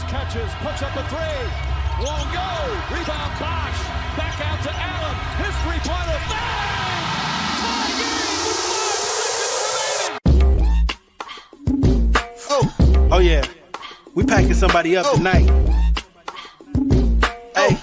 catches, puts up a three. Won't go. Rebound Bosh. Back out to Allen. His three-pointer. Bang! Tie game with 5 seconds remaining. Oh yeah. We packing somebody up tonight. Hey.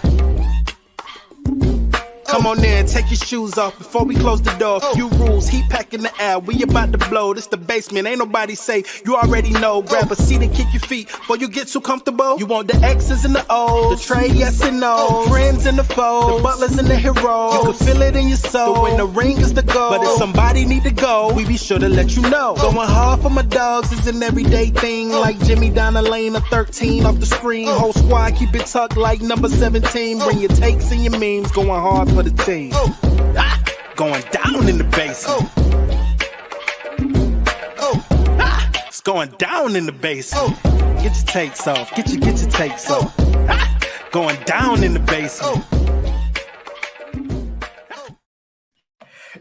Come on in, take your shoes off before we close the door. Few rules, heat packing the air. We about to blow. This the basement, ain't nobody safe. You already know. Grab a seat and kick your feet before you get too comfortable. You want the X's and the O's, the trade, yes and no, friends and the foes, the butlers and the heroes. You can feel it in your soul. The win, the ring is the goal. But if somebody need to go, we be sure to let you know. Going hard for my dogs is an everyday thing. Like Jimmy down the lane of 13 off the screen. Whole squad keep it tucked like number 17. Bring your takes and your memes. Going hard for the team. Going down in the basement. It's going down in the basement. Get your takes off. Get your takes off. Going down in the basement.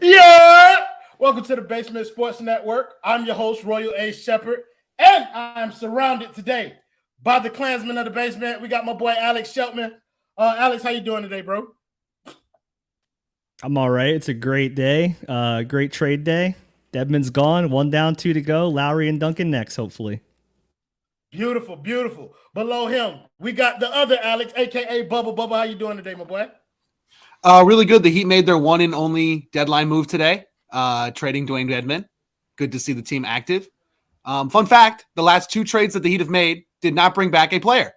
Yeah! Welcome to the Basement Sports Network. I'm your host, Royal A. Shepherd, and I'm surrounded today by the Klansmen of the Basement. We got my boy Alex Sheltman. Alex, how you doing today, bro? I'm all right. It's a great day. Great trade day. Deadman's gone. 1 down, 2 to go. Lowry and Duncan next, hopefully. Beautiful, beautiful. Below him, we got the other Alex, a.k.a. Bubba. Bubba, how you doing today, my boy? Really good. The Heat made their one and only deadline move today, trading Dwayne Dedmon. Good to see the team active. Fun fact, the last 2 trades that the Heat have made did not bring back a player.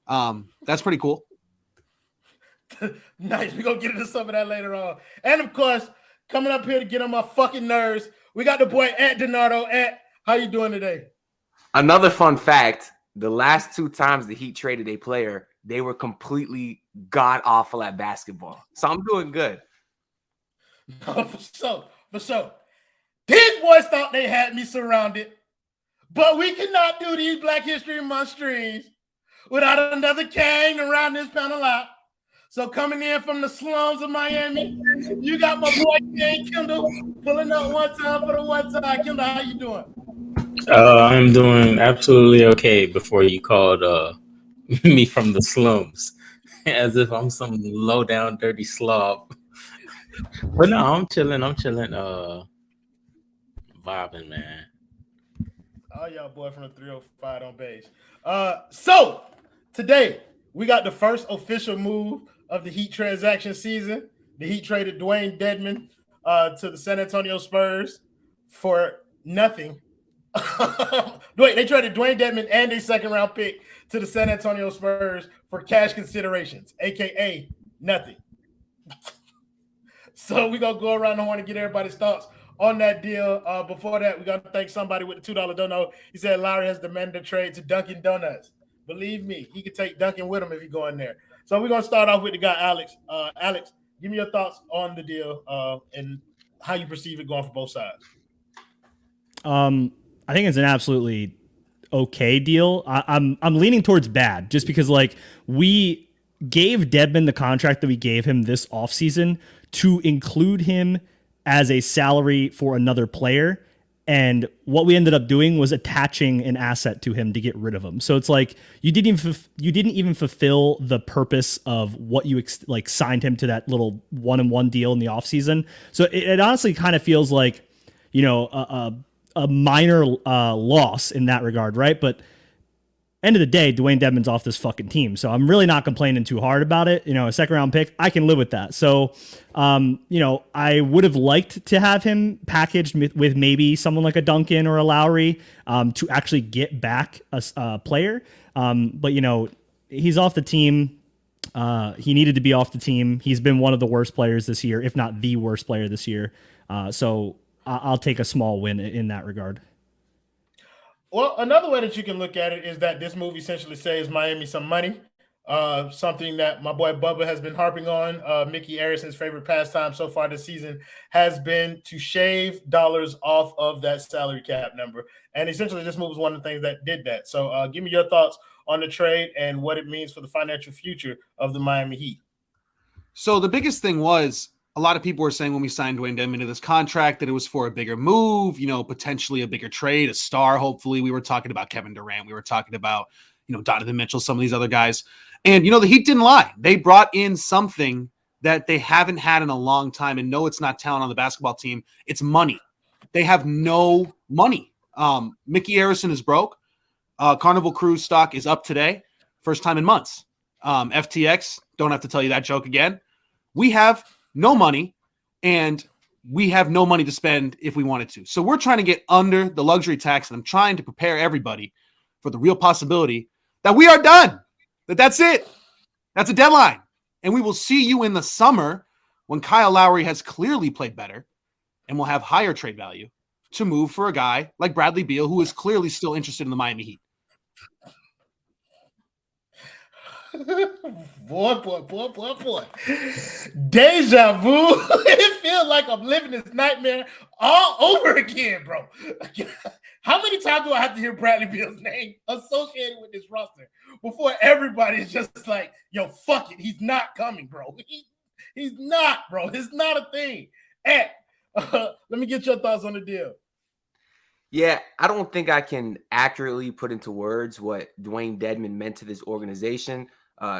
That's pretty cool. Nice. We're going to get into some of that later on. And, of course, coming up here to get on my fucking nerves, we got the boy Ant Donardo. Ant, how you doing today? Another fun fact, the last 2 times the Heat traded a player, they were completely god-awful at basketball. So I'm doing good. For sure. These boys thought they had me surrounded, but we cannot do these Black History Month streams without another Cain around this panel out. So coming in from the slums of Miami, you got my boy Cain Kendall pulling up one time for the one time. Kendall, how you doing? I'm doing absolutely okay before you called me from the slums. As if I'm some low down dirty slob. But no, I'm chilling. Vibing, man. Oh, y'all boy from the 305 on base. So today we got the first official move of the Heat transaction season. The Heat traded Dwayne Dedmon to the San Antonio Spurs for nothing. Wait, they traded Dwayne Dedmon and a second-round pick to the San Antonio Spurs for cash considerations, a.k.a. nothing. So we're going to go around the horn and get everybody's thoughts on that deal. Before that, we're going to thank somebody with the $2 dono. He said Lowry has demanded a trade to Dunkin' Donuts. Believe me, he could take Duncan with him if he go in there. So we're going to start off with the guy, Alex. Alex, give me your thoughts on the deal and how you perceive it going for both sides. I think it's an absolutely okay deal. I'm leaning towards bad just because like we gave Deadman the contract that we gave him this offseason to include him as a salary for another player. And what we ended up doing was attaching an asset to him to get rid of him. So it's like you didn't even fulfill the purpose of what you signed him to that little 1-and-1 deal in the offseason. So it honestly kind of feels like, you know, a minor loss in that regard, right? But end of the day, Dwayne Dedmon's off this fucking team. So I'm really not complaining too hard about it. You know, a second round pick, I can live with that. So, you know, I would have liked to have him packaged with maybe someone like a Duncan or a Lowry to actually get back a player. But, you know, he's off the team. He needed to be off the team. He's been one of the worst players this year, if not the worst player this year. So I'll take a small win in that regard. Well, another way that you can look at it is that this move essentially saves Miami some money, something that my boy Bubba has been harping on. Mickey Arison's favorite pastime so far this season has been to shave dollars off of that salary cap number. And essentially this move is one of the things that did that. So give me your thoughts on the trade and what it means for the financial future of the Miami Heat. So the biggest thing was, a lot of people were saying when we signed Dwayne Dedmon to this contract that it was for a bigger move, you know, potentially a bigger trade, a star, hopefully. We were talking about Kevin Durant. We were talking about Donovan Mitchell, some of these other guys. And, the Heat didn't lie. They brought in something that they haven't had in a long time. And no, it's not talent on the basketball team. It's money. They have no money. Mickey Arison is broke. Carnival Cruise stock is up today. First time in months. FTX, don't have to tell you that joke again. We have no money, and we have no money to spend if we wanted to. So we're trying to get under the luxury tax, and I'm trying to prepare everybody for the real possibility that we are done, that's it. That's a deadline. And we will see you in the summer when Kyle Lowry has clearly played better and will have higher trade value to move for a guy like Bradley Beal, who is clearly still interested in the Miami Heat. Boy. Deja vu. It feels like I'm living this nightmare all over again, bro. How many times do I have to hear Bradley Beal's name associated with this roster before everybody's just like, yo, fuck it. He's not coming, bro. He's not, bro. It's not a thing. And let me get your thoughts on the deal. Yeah, I don't think I can accurately put into words what Dwayne Dedmon meant to this organization.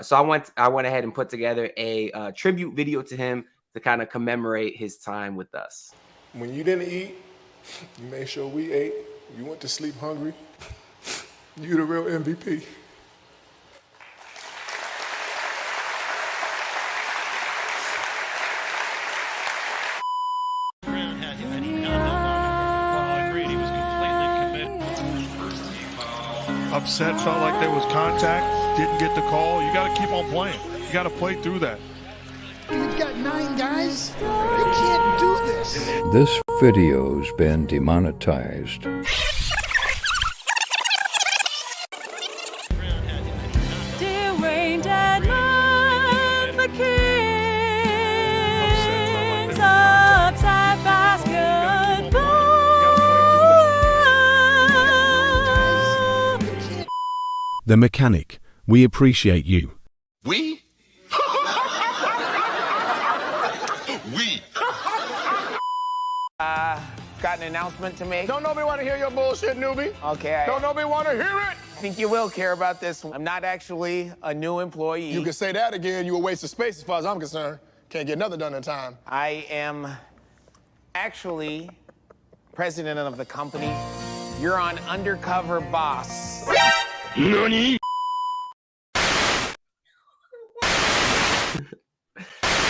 So I went ahead and put together a tribute video to him to kind of commemorate his time with us. When you didn't eat, you made sure we ate. You went to sleep hungry. You the real MVP. Upset, felt like there was contact, didn't get the call. You got to keep on playing. You got to play through that. You've got 9 guys. You can't do this. This video's been demonetized. Dwayne Dedmon, the kings upset basketball. The Mechanic, we appreciate you. We? We. Got an announcement to make. Don't nobody want to hear your bullshit, newbie. Okay. Don't nobody want to hear it. I think you will care about this. I'm not actually a new employee. You can say that again. You a waste of space as far as I'm concerned. Can't get nothing done in time. I am actually president of the company. You're on undercover boss. Nani?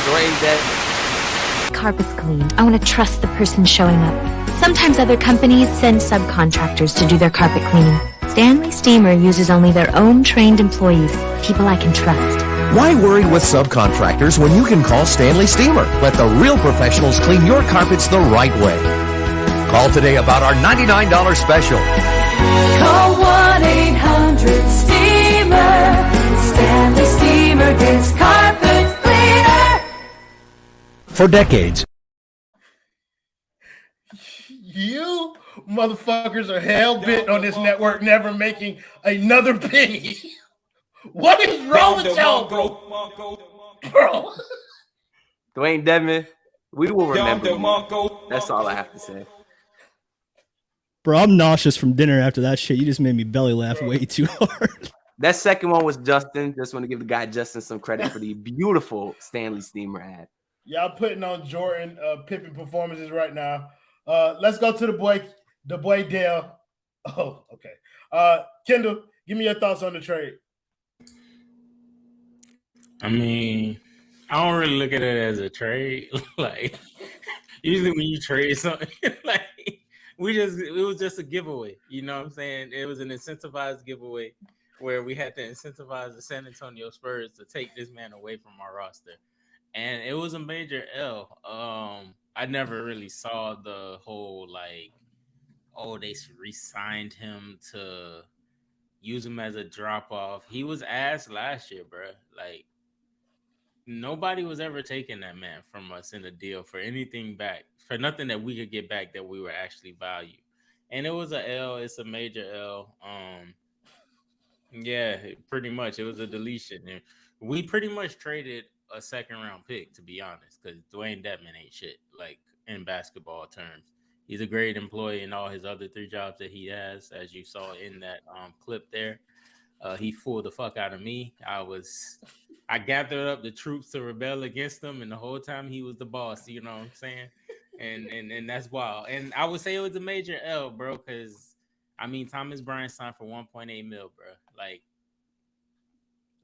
Dwayne Dedmon. Carpet's clean. I want to trust the person showing up. Sometimes other companies send subcontractors to do their carpet cleaning. Stanley Steamer uses only their own trained employees, people I can trust. Why worry with subcontractors when you can call Stanley Steamer? Let the real professionals clean your carpets the right way. Call today about our $99 special. Call 1-800-STEAMER. Stanley Steamer gets carpet cleaner. For decades. You motherfuckers are hell-bent on this network never making another penny. What is wrong with y'all, bro? Dwayne Dedmon, we will remember you. That's all I have to say. Bro, I'm nauseous from dinner after that shit. You just made me belly laugh way too hard. That second one was Justin. Just want to give the guy Justin some credit for the beautiful Stanley Steamer ad. Y'all putting on Jordan Pippen performances right now. Let's go to the boy Dale. Oh, okay. Kendall, give me your thoughts on the trade. I mean, I don't really look at it as a trade. Like, usually when you trade something, like it was just a giveaway. You know what I'm saying? It was an incentivized giveaway where we had to incentivize the San Antonio Spurs to take this man away from our roster. And it was a major L. I never really saw the whole, like, oh, they re-signed him to use him as a drop-off. He was ass last year, bro. Like, nobody was ever taking that man from us in a deal for anything back, for nothing that we could get back that we were actually valued. And it was a L. It's a major L. Yeah, pretty much. It was a deletion. And we pretty much traded a second-round pick, to be honest, because Dwayne Dedmon ain't shit, like, in basketball terms. He's a great employee in all his other 3 jobs that he has, as you saw in that clip there. He fooled the fuck out of me. I gathered up the troops to rebel against him, and the whole time he was the boss. You know what I'm saying? And that's wild. And I would say it was a major L, bro, because I mean Thomas Bryant signed for 1.8 mil, bro. Like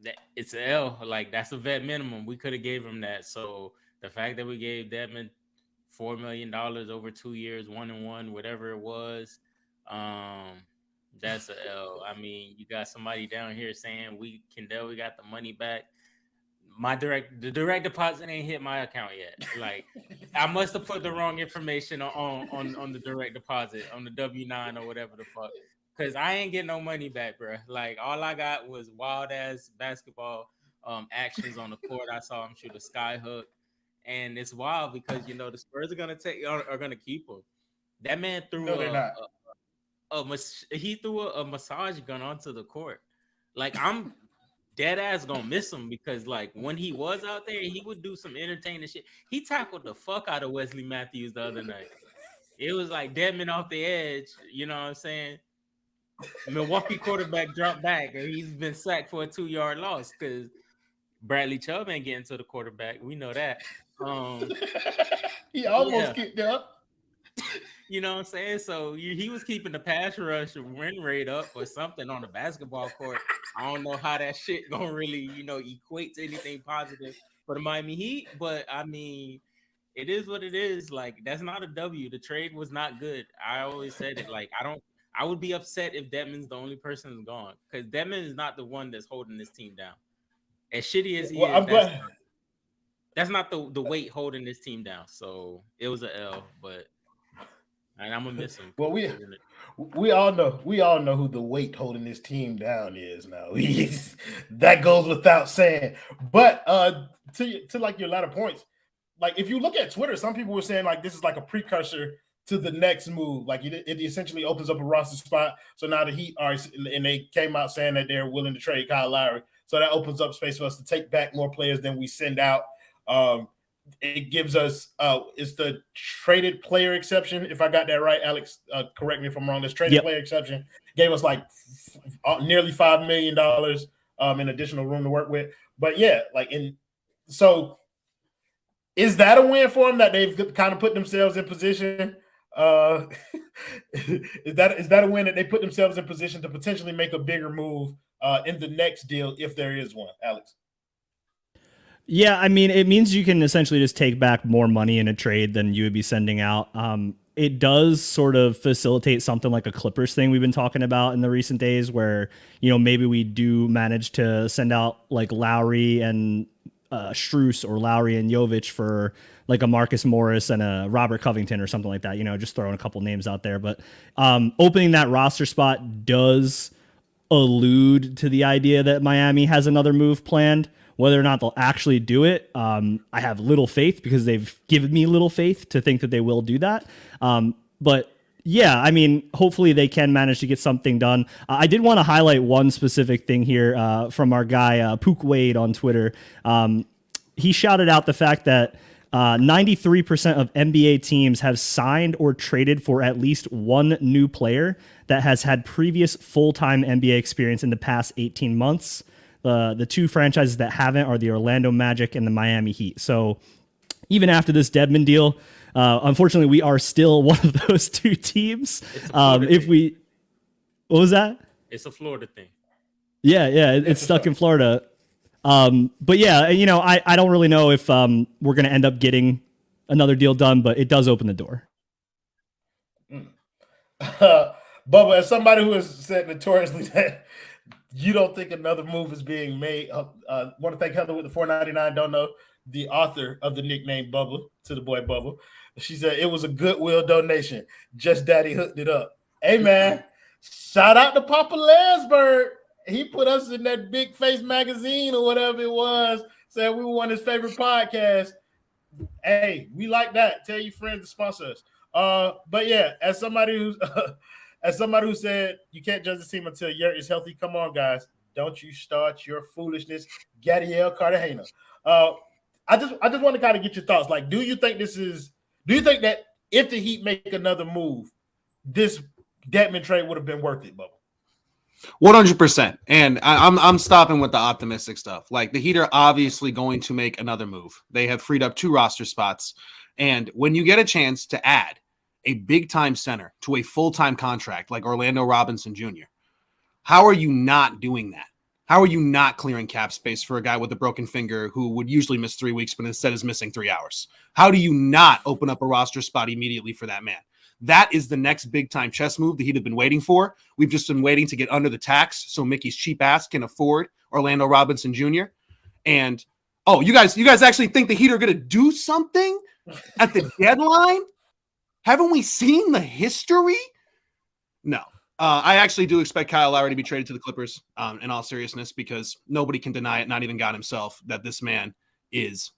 that, it's an L. Like that's a vet minimum. We could have gave him that. So the fact that we gave Deadman $4 million over 2 years, 1-1, whatever it was, that's a L. I mean, you got somebody down here saying we got the money back. The direct deposit ain't hit my account yet. Like I must have put the wrong information on the direct deposit on the W-9 or whatever the fuck. Cause I ain't getting no money back, bro. Like all I got was wild ass basketball actions on the court. I saw him shoot a sky hook, and it's wild because the Spurs are gonna keep him. That man threw he threw a massage gun onto the court. Like I'm dead ass gonna miss him because like when he was out there, he would do some entertaining shit. He tackled the fuck out of Wesley Matthews the other night. It was like Deadman off the edge. You know what I'm saying? Milwaukee quarterback dropped back and he's been sacked for a 2-yard loss because Bradley Chubb ain't getting to the quarterback. We know that. He almost kicked up. You know what I'm saying? So he was keeping the pass rush win rate up or something on the basketball court. I don't know how that shit gonna really, equate to anything positive for the Miami Heat, but I mean, it is what it is. Like that's not a W. The trade was not good. I always said it. Like I would be upset if Deadman's the only person who's gone because Deadman is not the one that's holding this team down. As shitty as he is, that's not the weight holding this team down. So it was an L, but. And I'm gonna miss him. Well, we all know who the weight holding this team down is now. That goes without saying. But to like your latter points, like if you look at Twitter, some people were saying like this is like a precursor to the next move. Like it essentially opens up a roster spot. So now the Heat are, and they came out saying that they're willing to trade Kyle Lowry. So that opens up space for us to take back more players than we send out. It gives us it's the traded player exception. If I got that right, Alex, correct me if I'm wrong. This traded player exception gave us like nearly $5 million in additional room to work with. But yeah, so is that a win for them that they've kind of put themselves in position? Is that a win that they put themselves in position to potentially make a bigger move in the next deal if there is one, Alex? Yeah, I mean, it means you can essentially just take back more money in a trade than you would be sending out. It does sort of facilitate something like a Clippers thing we've been talking about in the recent days where, maybe we do manage to send out like Lowry and Strus or Lowry and Jovic for like a Marcus Morris and a Robert Covington or something like that, just throwing a couple names out there. But opening that roster spot does allude to the idea that Miami has another move planned. Whether or not they'll actually do it, I have little faith because they've given me little faith to think that they will do that. But yeah, I mean, hopefully they can manage to get something done. I did want to highlight one specific thing here from our guy, Pook Wade on Twitter. He shouted out the fact that 93% of NBA teams have signed or traded for at least one new player that has had previous full-time NBA experience in the past 18 months. The two franchises that haven't are the Orlando Magic and the Miami Heat. So even after this Deadman deal, unfortunately, we are still one of those two teams. What was that? It's a Florida thing. Yeah, it's stuck in Florida. But yeah, I don't really know if we're going to end up getting another deal done, but it does open the door. Bubba, as somebody who has said notoriously that you don't think another move is being made, want to thank Heather with the $4.99. Don't know the author of the nickname Bubba to the boy Bubba. She said it was a goodwill donation. Just Daddy hooked it up. Hey man, shout out to Papa Lansberg. He put us in that Big Face magazine or whatever it was. Said we were one of his favorite podcasts. Hey, we like that. Tell your friends to sponsor us. But yeah, as somebody who said you can't judge the team until Yurt is healthy. Come on, guys. Don't you start your foolishness. Gadiel Cartagena. I just want to kind of get your thoughts. Like, do you think that if the Heat make another move, this Deadman trade would have been worth it, Bubba? 100%. And I'm stopping with the optimistic stuff. Like, the Heat are obviously going to make another move. They have freed up 2 roster spots. And when you get a chance to add a big-time center to a full-time contract like Orlando Robinson Jr., how are you not doing that? How are you not clearing cap space for a guy with a broken finger who would usually miss 3 weeks, but instead is missing 3 hours? How do you not open up a roster spot immediately for that man? That is the next big-time chess move the Heat have been waiting for. We've just been waiting to get under the tax so Mickey's cheap ass can afford Orlando Robinson Jr. And, oh, you guys actually think the Heat are going to do something at the deadline? Haven't we seen the history? No. I actually do expect Kyle Lowry to be traded to the Clippers, in all seriousness, because nobody can deny it, not even God himself, that this man is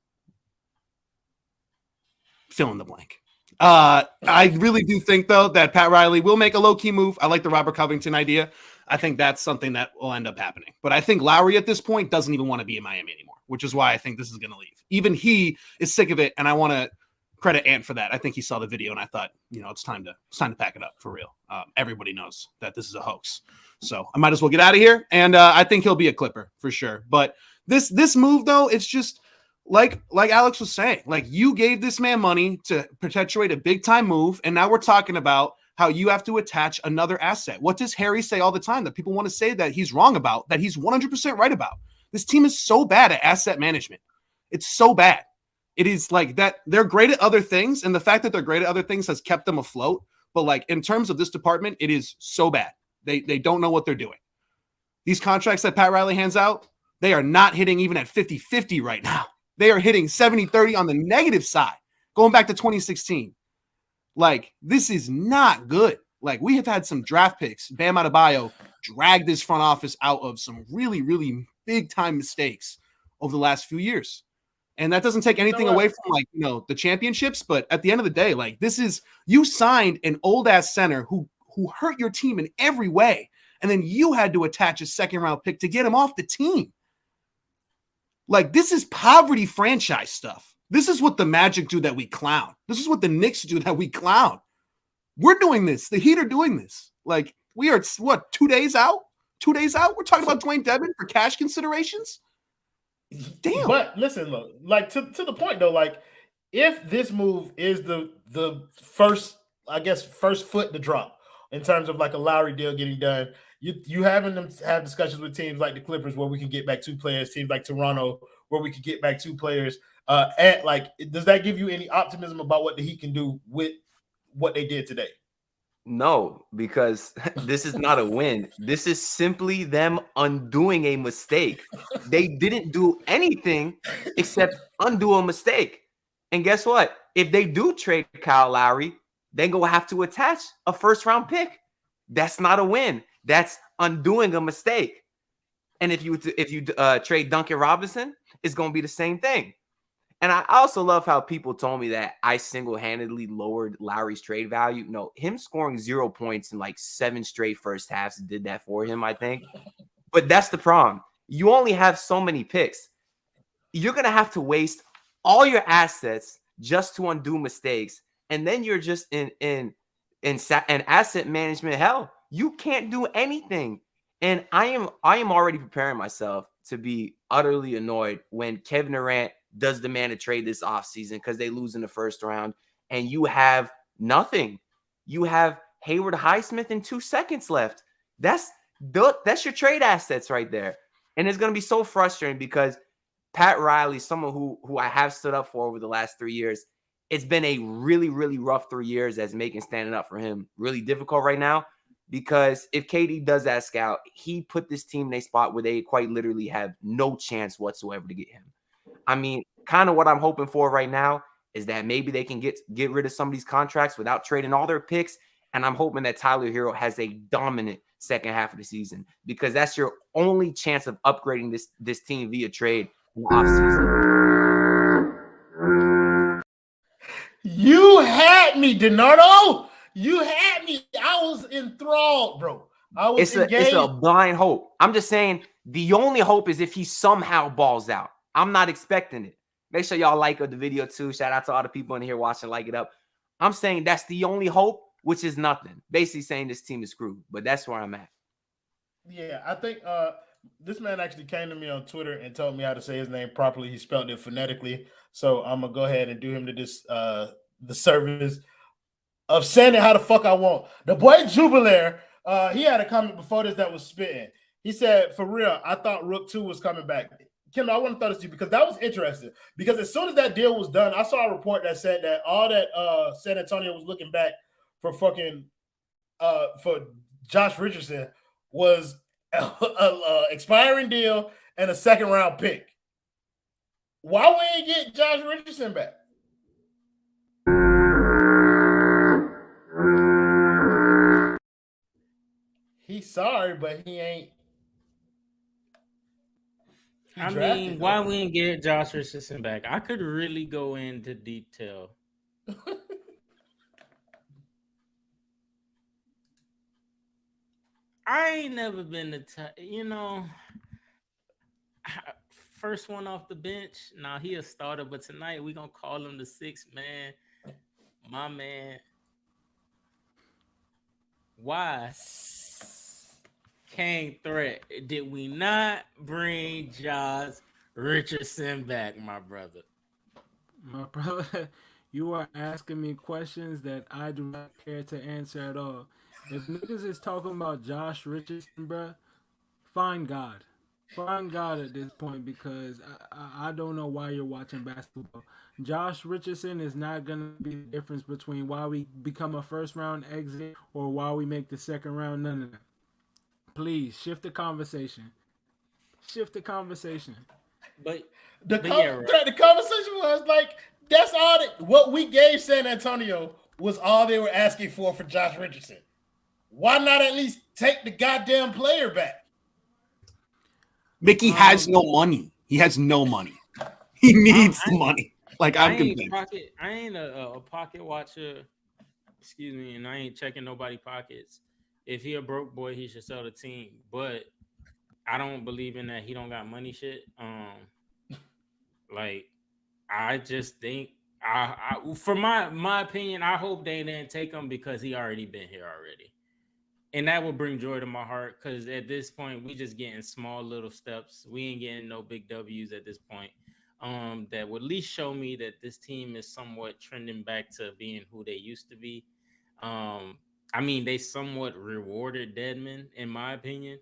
fill in the blank. I really do think, though, that Pat Riley will make a low-key move. I like the Robert Covington idea. I think that's something that will end up happening. But I think Lowry at this point doesn't even want to be in Miami anymore, which is why I think this is going to leave. Even he is sick of it, and I want to credit Ant for that. I think he saw the video, and I thought, it's time to pack it up for real. Everybody knows that this is a hoax, so I might as well get out of here. And I think he'll be a Clipper for sure. But this move, though, it's just like Alex was saying. Like, you gave this man money to perpetuate a big time move, and now we're talking about how you have to attach another asset. What does Harry say all the time that people want to say that he's wrong about, that he's 100% right about? This team is so bad at asset management. It's so bad. It is like that. They're great at other things, and the fact that they're great at other things has kept them afloat. But like, in terms of this department, it is so bad. They don't know what they're doing. These contracts that Pat Riley hands out, they are not hitting even at 50-50 right now. They are hitting 70-30 on the negative side, going back to 2016. Like, this is not good. Like, we have had some draft picks. Bam Adebayo dragged this front office out of some really, really big time mistakes over the last few years. And that doesn't take anything away from the championships. But at the end of the day, like, this is, you signed an old ass center who hurt your team in every way. And then you had to attach a 2nd round pick to get him off the team. Like, this is poverty franchise stuff. This is what the Magic do that we clown. This is what the Knicks do that we clown. We're doing this. The Heat are doing this. Like, we are, 2 days out? 2 days out? We're talking about Dwayne Dedmon for cash considerations? Damn. But listen, look, like, to the point, though, like, if this move is the first foot to drop in terms of like a Lowry deal getting done, you having them have discussions with teams like the Clippers where we can get back 2 players, teams like Toronto where we could get back 2 players. Does that give you any optimism about what the Heat can do with what they did today? No, because this is not a win. This is simply them undoing a mistake. They didn't do anything except undo a mistake. And guess what? If they do trade Kyle Lowry, they're going to have to attach a 1st round pick. That's not a win. That's undoing a mistake. And if you trade Duncan Robinson, it's going to be the same thing. And I also love how people told me that I single-handedly lowered Lowry's trade value. No, him scoring 0 points in like 7 straight first halves did that for him, I think. But that's the problem. You only have so many picks. You're going to have to waste all your assets just to undo mistakes. And then you're just in asset management hell. You can't do anything. And I am already preparing myself to be utterly annoyed when Kevin Durant does demand a trade this offseason because they lose in the 1st round and you have nothing. You have Haywood, Highsmith, and 2 seconds left. That's your trade assets right there. And it's going to be so frustrating because Pat Riley, someone who I have stood up for over the last 3 years, it's been a really, really rough 3 years as making standing up for him really difficult right now. Because if KD does ask out, he put this team in a spot where they quite literally have no chance whatsoever to get him. I mean, kind of what I'm hoping for right now is that maybe they can get rid of some of these contracts without trading all their picks. And I'm hoping that Tyler Herro has a dominant second half of the season because that's your only chance of upgrading this team via trade in the offseason. You had me, DiNardo. You had me. I was enthralled, bro. It's a blind hope. I'm just saying the only hope is if he somehow balls out. I'm not expecting it. Make sure y'all like the video too. Shout out to all the people in here watching. Like it up. I'm saying that's the only hope, which is nothing. Basically saying this team is screwed. But that's where I'm at. Yeah, I think this man actually came to me on Twitter and told me how to say his name properly. He spelled it phonetically. So I'm gonna go ahead and do him the service of saying it how the fuck I want. The boy Jubilaire, he had a comment before this that was spitting. He said, for real, I thought Rook 2 was coming back. Kim, I want to throw this to you because that was interesting. Because as soon as that deal was done, I saw a report that said that all that San Antonio was looking back for fucking for Josh Richardson was a expiring deal and a second round pick. Why we ain't get Josh Richardson back? He's sorry, but he ain't. I mean, why we didn't get Josh Richardson back? I could really go into detail. I ain't never been the type, first one off the bench. Now he a starter, but tonight we gonna call him the sixth man. My man. Why? Cain threat. Did we not bring Josh Richardson back, my brother? My brother, you are asking me questions that I do not care to answer at all. If niggas is talking about Josh Richardson, bruh, find God. Find God at this point because I don't know why you're watching basketball. Josh Richardson is not going to be the difference between why we become a first round exit or why we make the second round. None of that. Please shift the conversation. Shift the conversation. The conversation was like, that's all what we gave San Antonio was all they were asking for Josh Richardson. Why not at least take the goddamn player back? Mickey has no money. He has no money. He needs the money. Like I'm convinced. I ain't a pocket watcher. Excuse me, and I ain't checking nobody pockets. If he a broke boy, he should sell the team. But I don't believe in that. He don't got money shit. Like I just think for my opinion, I hope they didn't take him because he already been here already. And that will bring joy to my heart because at this point, we just getting small little steps. We ain't getting no big W's at this point. That would at least show me that this team is somewhat trending back to being who they used to be. I mean, they somewhat rewarded Deadman, in my opinion.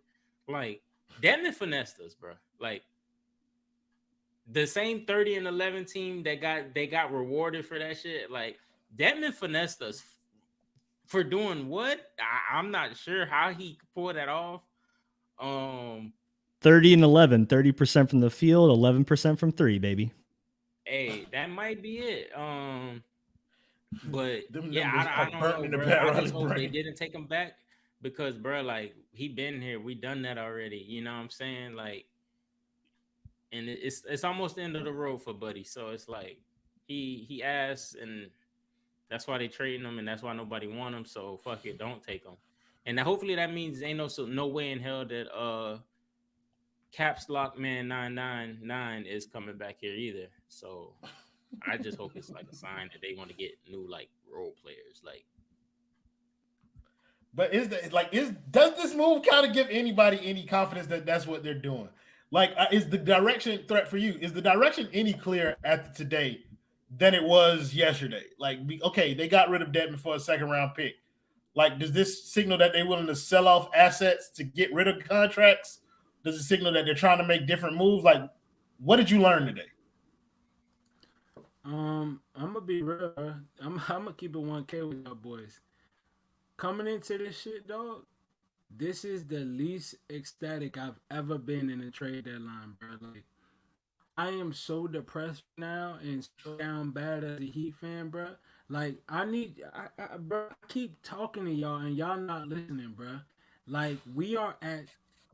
Like, Deadman finessed us, bro. Like, the same 30-11 team that got rewarded for that shit. Like, Deadman finessed us. For doing what? I'm not sure how he pulled that off. 30 and 11, 30% from the field, 11% from three, baby. Hey, that might be it. But yeah, I don't know, bro. I just hope they didn't take him back because, bro, like he been here. We done that already. You know what I'm saying? Like, and it's almost the end of the road for Buddy. So it's like he asked and. That's why they trading him, and that's why nobody want him. So fuck it, don't take him. And hopefully that means ain't no way in hell that Caps Lock Man 999 is coming back here either. So I just hope it's like a sign that they want to get new like role players. Like, but does this move kind of give anybody any confidence that that's what they're doing? Like, is the direction threat for you? Is the direction any clearer after today? Than it was yesterday. Like, okay, they got rid of Dedmon for a second round pick. Like, does this signal that they're willing to sell off assets to get rid of contracts? Does it signal that they're trying to make different moves? Like, what did you learn today? I'm gonna be real. I'm gonna keep it 1K with y'all boys. Coming into this shit, dog. This is the least ecstatic I've ever been in a trade deadline, bro. Like, I am so depressed now and so down bad as a Heat fan, bro. Like, bro, I keep talking to y'all and y'all not listening, bro. Like, we are at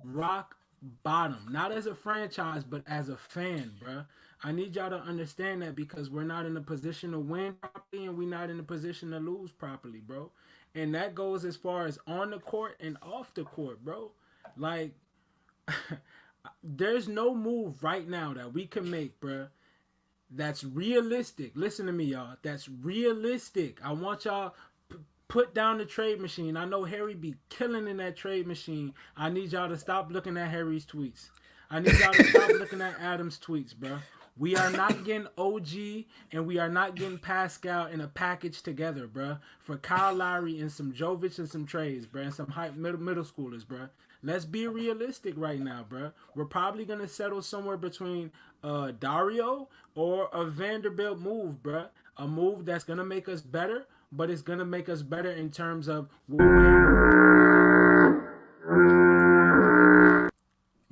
rock bottom, not as a franchise, but as a fan, bro. I need y'all to understand that because we're not in a position to win properly and we're not in a position to lose properly, bro. And that goes as far as on the court and off the court, bro. Like, there's no move right now that we can make, bruh, that's realistic. Listen to me, y'all. That's realistic. I want y'all Put down the trade machine. I know Harry be killing in that trade machine. I need y'all to stop looking at Harry's tweets. I need y'all to stop looking at Adam's tweets, bro. We are not getting OG and we are not getting Pascal in a package together, bro. For Kyle Lowry and some Jovic and some trades, bro, and some middle schoolers, bro. Let's be realistic right now, bro. We're probably gonna settle somewhere between Dario or a Vanderbilt move, bro. A move that's gonna make us better, but it's gonna make us better in terms of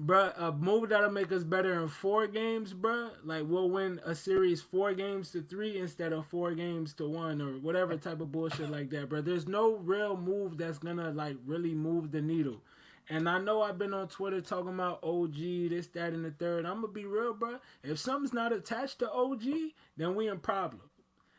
bruh, a move that'll make us better in 4 games, bruh. Like, we'll win a series 4 games to 3 instead of 4 games to 1 or whatever type of bullshit like that, bruh. There's no real move that's gonna, like, really move the needle. And I know I've been on Twitter talking about OG, this, that, and the third. I'm gonna be real, bruh. If something's not attached to OG, then we in problem.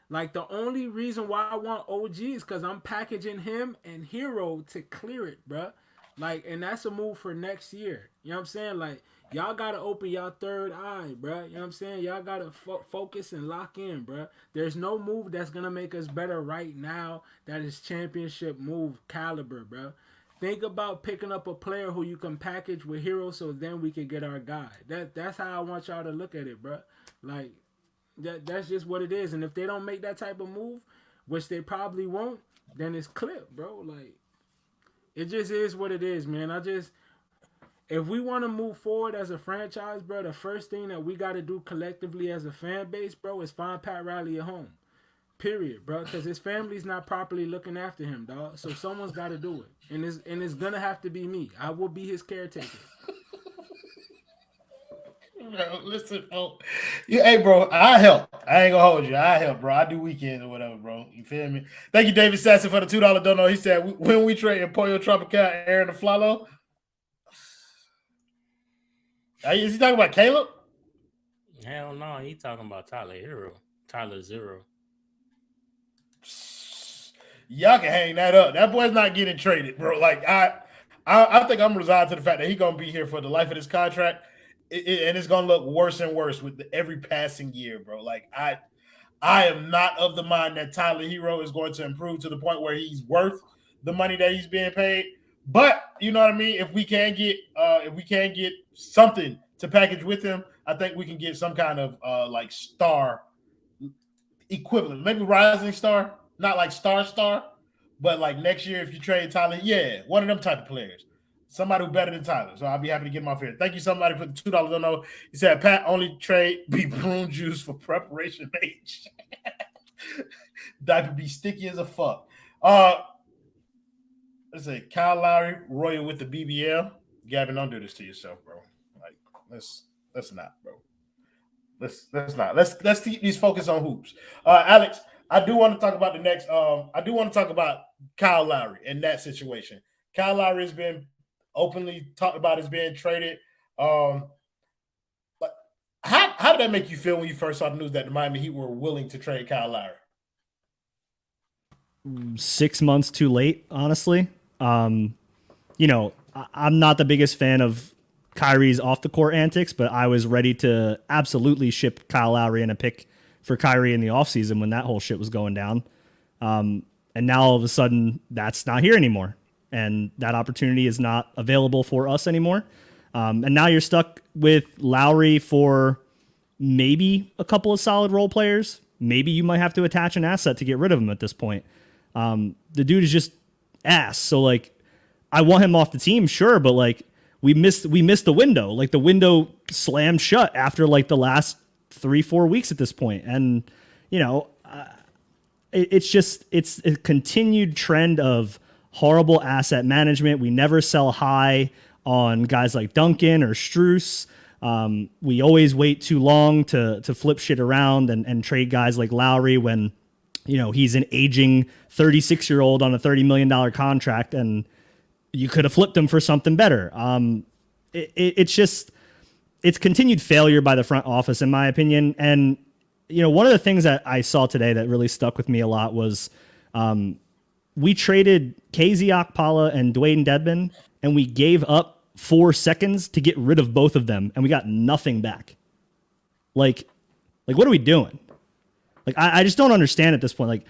Like, the only reason why I want OG is because I'm packaging him and Herro to clear it, bruh. Like, and that's a move for next year. You know what I'm saying? Like, y'all got to open y'all third eye, bruh. You know what I'm saying? Y'all got to focus and lock in, bruh. There's no move that's going to make us better right now that is championship move caliber, bruh. Think about picking up a player who you can package with Herro so then we can get our guy. That's how I want y'all to look at it, bruh. Like, that's just what it is. And if they don't make that type of move, which they probably won't, then it's clipped, bro. Like, it just is what it is, man. If we want to move forward as a franchise, bro, the first thing that we got to do collectively as a fan base, bro, is find Pat Riley a home. Period, bro. Because his family's not properly looking after him, dog. So someone's got to do it. And it's going to have to be me. I will be his caretaker. Bro, listen, bro. Hey, bro, I help. I ain't gonna hold you. I help, bro. I do weekends or whatever, bro. You feel me? Thank you, David Sasson, for the $2 dono. He said, when we trade Pollo Tropical, Aaron the Flalo. Is he talking about Caleb? Hell no, he talking about Tyler Herro. Tyler Zero. Y'all can hang that up. That boy's not getting traded, bro. Like, I think I'm resigned to the fact that he's gonna be here for the life of this contract. And it's gonna look worse and worse with every passing year, bro. Like, I am not of the mind that Tyler Herro is going to improve to the point where he's worth the money that he's being paid. But you know what I mean. If we can get something to package with him, I think we can get some kind of like star equivalent, maybe rising star, not like star, but like next year if you trade Tyler, yeah, one of them type of players. Somebody who's better than Tyler. So I'll be happy to get him off here. Thank you, somebody, for the $2. Don't know. He said, Pat, only trade be prune juice for preparation age. Diaper be sticky as a fuck. Let's say Kyle Lowry, Royal with the BBL. Gavin, don't do this to yourself, bro. Like, let's not, bro. Let's not. Let's keep these focus on hoops. Alex, I do want to talk about the next. I do want to talk about Kyle Lowry and that situation. Kyle Lowry has been openly talked about as being traded. But how did that make you feel when you first saw the news that the Miami Heat were willing to trade Kyle Lowry? 6 months too late, honestly. I'm not the biggest fan of Kyrie's off the court antics, but I was ready to absolutely ship Kyle Lowry and a pick for Kyrie in the offseason when that whole shit was going down. And now all of a sudden that's not here anymore. And that opportunity is not available for us anymore. And now you're stuck with Lowry for maybe a couple of solid role players. Maybe you might have to attach an asset to get rid of him at this point. The dude is just ass. So, like, I want him off the team, sure, but, like, we missed the window. Like, the window slammed shut after, like, the last 3-4 weeks at this point. And, it's a continued trend of horrible asset management. We never sell high on guys like Duncan or Strus. We always wait too long to flip shit around and trade guys like Lowry when, he's an aging 36-year-old on a $30 million contract and you could have flipped him for something better. It's continued failure by the front office, in my opinion. And, one of the things that I saw today that really stuck with me a lot was, we traded KZ Okpala and Dwayne Dedmon, and we gave up 4 seconds to get rid of both of them, and we got nothing back. Like what are we doing? Like, I just don't understand at this point. Like,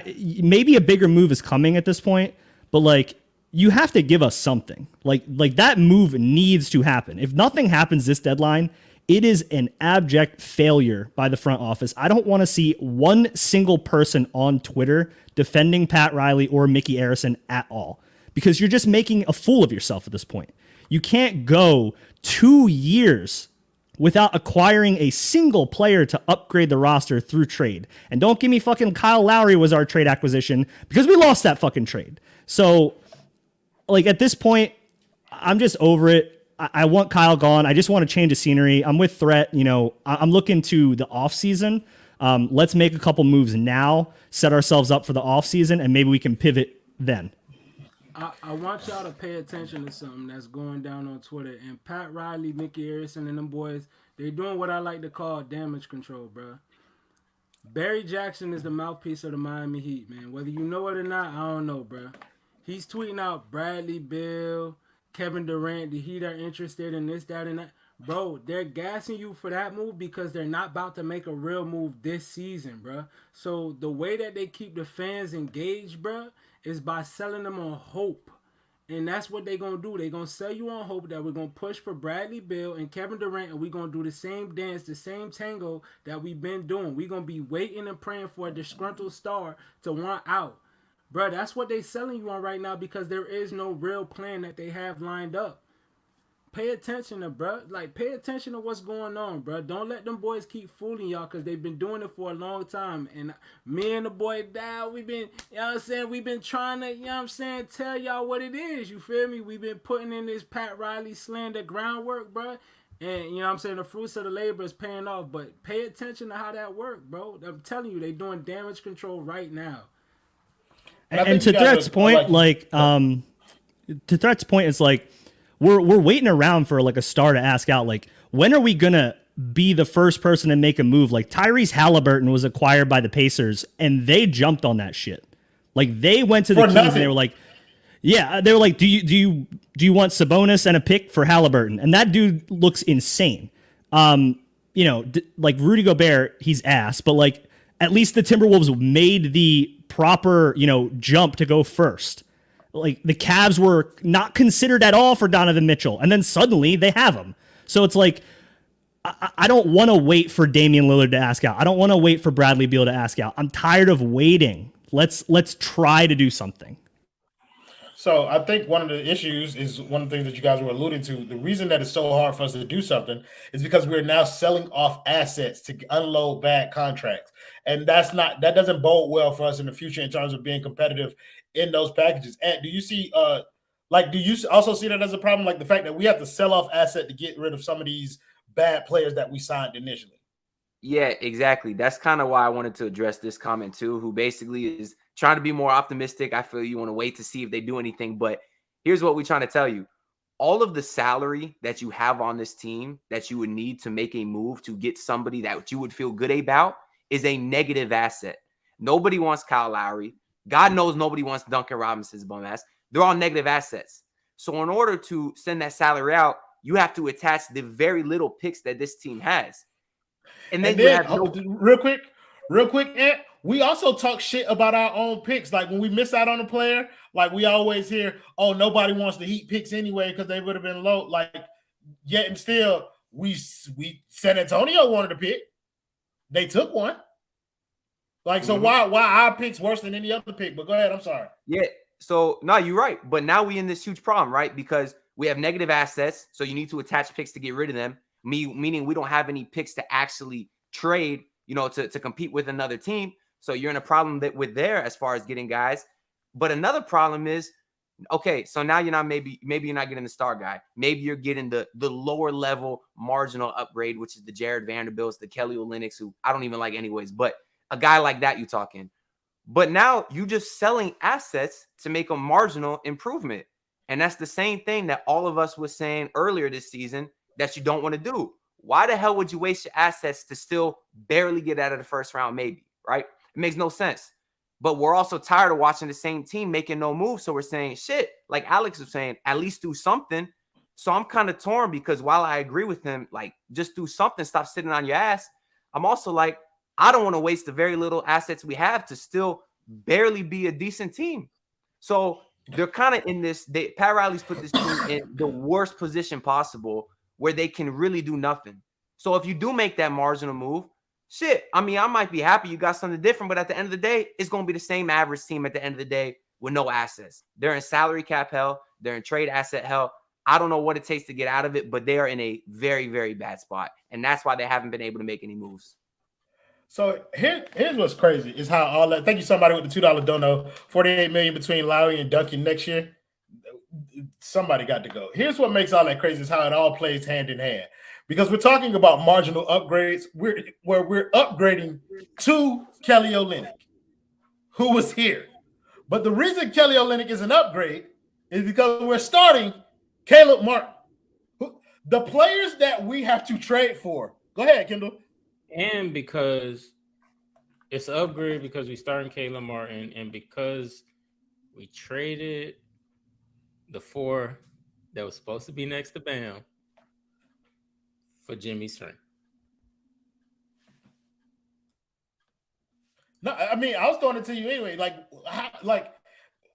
maybe a bigger move is coming at this point, but like you have to give us something. Like that move needs to happen. If nothing happens this deadline, it is an abject failure by the front office. I don't want to see one single person on Twitter defending Pat Riley or Mickey Arison at all, because you're just making a fool of yourself at this point. You can't go 2 years without acquiring a single player to upgrade the roster through trade. And don't give me fucking Kyle Lowry was our trade acquisition, because we lost that fucking trade. So like at this point, I'm just over it. I want Kyle gone. I just want to change the scenery. I'm with Threat. You know, I'm looking to the offseason. Let's make a couple moves now, set ourselves up for the offseason, and maybe we can pivot then. I want y'all to pay attention to something that's going down on Twitter. And Pat Riley, Mickey Arison, and them boys, they're doing what I like to call damage control, bro. Barry Jackson is the mouthpiece of the Miami Heat, man. Whether you know it or not, I don't know, bro. He's tweeting out Bradley Beal, Kevin Durant, the Heat are interested in this, that, and that. Bro, they're gassing you for that move because they're not about to make a real move this season, bro. So the way that they keep the fans engaged, bro, is by selling them on hope. And that's what they're going to do. They're going to sell you on hope that we're going to push for Bradley Beal and Kevin Durant, and we're going to do the same dance, the same tango that we've been doing. We're going to be waiting and praying for a disgruntled star to want out. Bro, that's what they're selling you on right now because there is no real plan that they have lined up. Pay attention to, bro. Like, pay attention to what's going on, bro. Don't let them boys keep fooling y'all because they've been doing it for a long time. And me and the boy Dow, we've been, you know what I'm saying, we've been trying to, you know what I'm saying, tell y'all what it is. You feel me? We've been putting in this Pat Riley slander groundwork, bro. And, you know what I'm saying, the fruits of the labor is paying off. But pay attention to how that worked, bro. I'm telling you, they're doing damage control right now. And to Threat's point, to Threat's point, it's like, we're waiting around for like a star to ask out. Like, when are we gonna be the first person to make a move? Like Tyrese Halliburton was acquired by the Pacers, and they jumped on that shit. Like they went to the Kings and they were like, yeah, they were like, do you want Sabonis and a pick for Halliburton? And that dude looks insane. You know, like Rudy Gobert, he's ass, but like at least the Timberwolves made the proper, you know, jump to go first. Like the Cavs were not considered at all for Donovan Mitchell, and then suddenly they have him. So it's like, I don't want to wait for Damian Lillard to ask out. I don't want to wait for Bradley Beal to ask out. I'm tired of waiting. Let's try to do something. So I think one of the issues is one of the things that you guys were alluding to. The reason that it's so hard for us to do something is because we're now selling off assets to unload bad contracts. And that doesn't bode well for us in the future in terms of being competitive in those packages. And do you see, do you also see that as a problem? Like the fact that we have to sell off asset to get rid of some of these bad players that we signed initially? Yeah, exactly. That's kind of why I wanted to address this comment too, who basically is trying to be more optimistic. I feel you want to wait to see if they do anything, but here's what we're trying to tell you. All of the salary that you have on this team that you would need to make a move to get somebody that you would feel good about is a negative asset. Nobody wants Kyle Lowry. God knows nobody wants Duncan Robinson's bum ass. They're all negative assets. So in order to send that salary out, you have to attach the very little picks that this team has. And then you have real quick, Ant, we also talk shit about our own picks. Like when we miss out on a player, like we always hear, oh, nobody wants the Heat picks anyway because they would have been low. Like, yet and still, we San Antonio wanted a pick. They took one. Like, so why our pick's worse than any other pick? But go ahead, I'm sorry. Yeah, so no, you're right. But now we in this huge problem, right? Because we have negative assets, so you need to attach picks to get rid of them. Meaning we don't have any picks to actually trade, you know, to compete with another team. So you're in a problem with there as far as getting guys. But another problem is, okay, so now you're not maybe you're not getting the star guy. Maybe you're getting the lower level marginal upgrade, which is the Jared Vanderbilts, the Kelly Olynyk's, who I don't even like anyways. But a guy like that you talking. But now you just selling assets to make a marginal improvement. And that's the same thing that all of us was saying earlier this season that you don't want to do. Why the hell would you waste your assets to still barely get out of the first round? Maybe, right? It makes no sense. But we're also tired of watching the same team making no moves. So we're saying, shit, like Alex was saying, at least do something. So I'm kind of torn because while I agree with him, like just do something, stop sitting on your ass. I'm also like, I don't want to waste the very little assets we have to still barely be a decent team. So they're kind of in this. Pat Riley's put this team in the worst position possible where they can really do nothing. So if you do make that marginal move, shit, I mean, I might be happy you got something different, but at the end of the day, it's going to be the same average team at the end of the day with no assets. They're in salary cap hell. They're in trade asset hell. I don't know what it takes to get out of it, but they are in a very, very bad spot. And that's why they haven't been able to make any moves. So here's what's crazy is how all that. Thank you, somebody with the $2 dono. $48 million between Lowry and Duncan next year. Somebody got to go. Here's what makes all that crazy is how it all plays hand in hand. Because we're talking about marginal upgrades. We're upgrading to Kelly Olynyk, who was here. But the reason Kelly Olynyk is an upgrade is because we're starting Caleb Martin. The players that we have to trade for. Go ahead, Kendall. And because it's an upgrade because we starting Caleb Martin and because we traded the 4 that was supposed to be next to Bam for Jimmy's strength. No, I mean, I was throwing it to you anyway.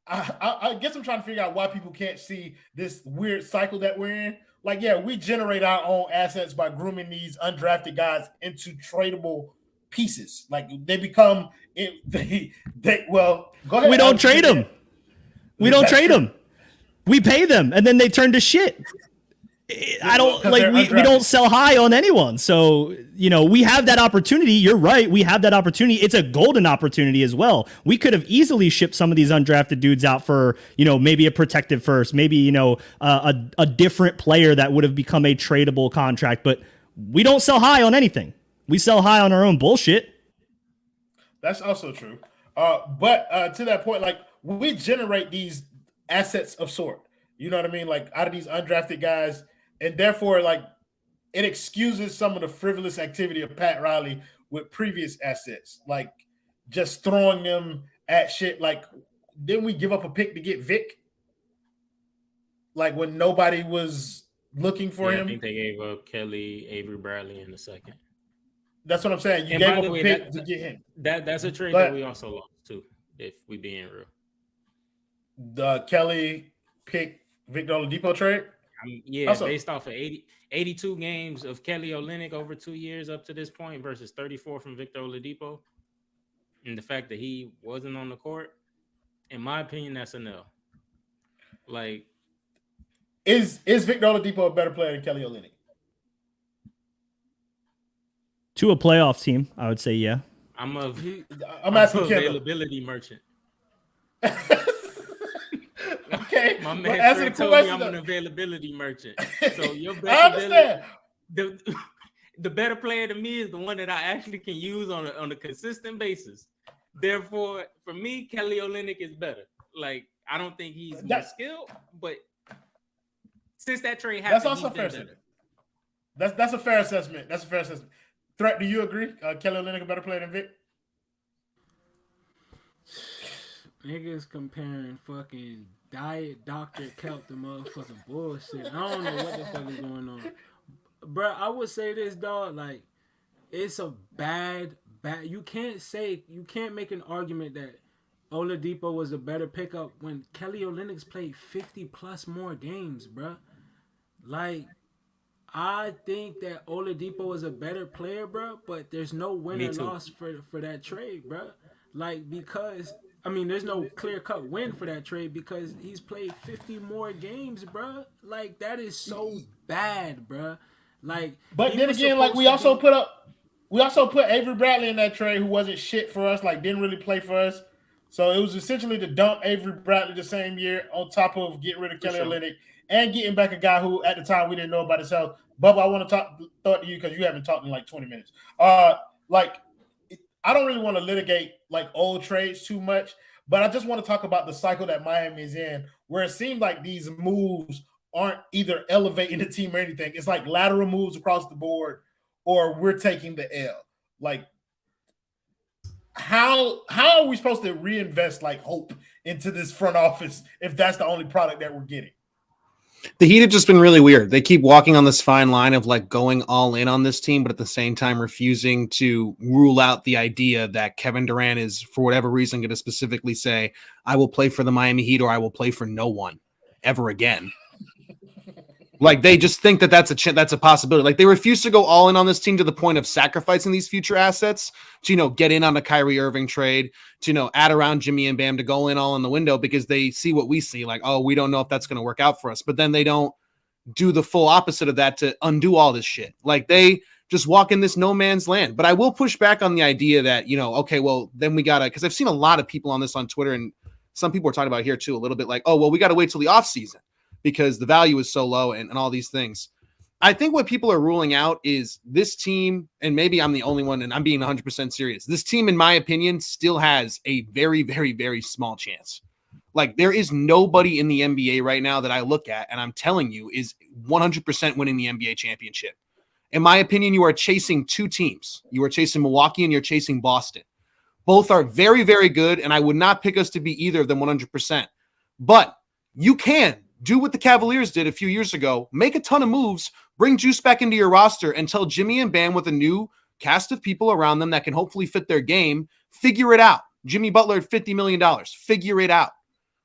I guess I'm trying to figure out why people can't see this weird cycle that we're in. Like, yeah, we generate our own assets by grooming these undrafted guys into tradable pieces. Like, they become well. Go ahead. We don't trade them. We don't trade them. We pay them, and then they turn to shit. I don't like we don't sell high on anyone. So, we have that opportunity. You're right. We have that opportunity. It's a golden opportunity as well. We could have easily shipped some of these undrafted dudes out for, maybe a protected first, maybe, a different player that would have become a tradable contract. But we don't sell high on anything. We sell high on our own bullshit. That's also true. But to that point, like, we generate these assets of sort. You know what I mean? Like, out of these undrafted guys. And therefore, like, it excuses some of the frivolous activity of Pat Riley with previous assets, like just throwing them at shit. Like, didn't we give up a pick to get Vic? Like, when nobody was looking for him? I think they gave up Kelly, Avery Bradley in the second. That's what I'm saying. You gave up a pick to get him. That's a trade that we also lost, too, if we being real. The Kelly pick Victor Oladipo trade? Based off of 82 games of Kelly Olynyk over 2 years up to this point versus 34 from Victor Oladipo, and the fact that he wasn't on the court, in my opinion, that's a no. Like, is Victor Oladipo a better player than Kelly Olynyk? To a playoff team, I would say yeah. I'm asking availability merchant. Okay, my man Fred told me I'm an availability merchant. So your best I understand. The better player to me is the one that I actually can use on a consistent basis. Therefore, for me, Kelly Olynyk is better. Like, I don't think he's more skilled, but since that trade happened, that's also fair assessment. That's a fair assessment. That's a fair assessment. Threat, do you agree? Kelly Olynyk a better player than Vic? Niggas comparing fucking Diet Dr. Kelp to motherfucking bullshit. I don't know what the fuck is going on. Bro, I would say this, dog, like, it's a bad, you can't make an argument that Oladipo was a better pickup when Kelly Olynyk's played 50 plus more games, bro. Like, I think that Oladipo is a better player, bro, but there's no win or loss for that trade, bro. Like, because there's no clear-cut win for that trade because he's played 50 more games, bro. Like, that is so bad, bro. Like, but then again, like, we also put Avery Bradley in that trade, who wasn't shit for us, like, didn't really play for us. So it was essentially to dump Avery Bradley the same year on top of getting rid of Kelly Olynyk and getting back a guy who at the time we didn't know about his health. Bubba, I want to talk to you because you haven't talked in like 20 minutes. Like, I don't really want to litigate like old trades too much, but I just want to talk about the cycle that Miami is in, where it seems like these moves aren't either elevating the team or anything. It's like lateral moves across the board, or we're taking the L. Like, how are we supposed to reinvest like hope into this front office if that's the only product that we're getting? The Heat have just been really weird. They keep walking on this fine line of like going all in on this team, but at the same time refusing to rule out the idea that Kevin Durant is, for whatever reason, going to specifically say, I will play for the Miami Heat or I will play for no one ever again. Like they just think that that's a possibility. Like they refuse to go all in on this team to the point of sacrificing these future assets to, get in on a Kyrie Irving trade, to, add around Jimmy and Bam to go in all in the window because they see what we see. Like, oh, we don't know if that's going to work out for us. But then they don't do the full opposite of that to undo all this shit. Like they just walk in this no man's land. But I will push back on the idea that, okay, well, then we got to, because I've seen a lot of people on this on Twitter and some people are talking about here too, a little bit like, oh, well, we got to wait till the offseason because the value is so low and all these things. I think what people are ruling out is this team, and maybe I'm the only one and I'm being 100% serious. This team, in my opinion, still has a very, very, very small chance. Like there is nobody in the NBA right now that I look at and I'm telling you is 100% winning the NBA championship. In my opinion, you are chasing two teams. You are chasing Milwaukee and you're chasing Boston. Both are very, very good, and I would not pick us to be either of them 100%. But you can do what the Cavaliers did a few years ago, make a ton of moves, bring juice back into your roster, and tell Jimmy and Bam with a new cast of people around them that can hopefully fit their game, figure it out. Jimmy Butler at $50 million, figure it out,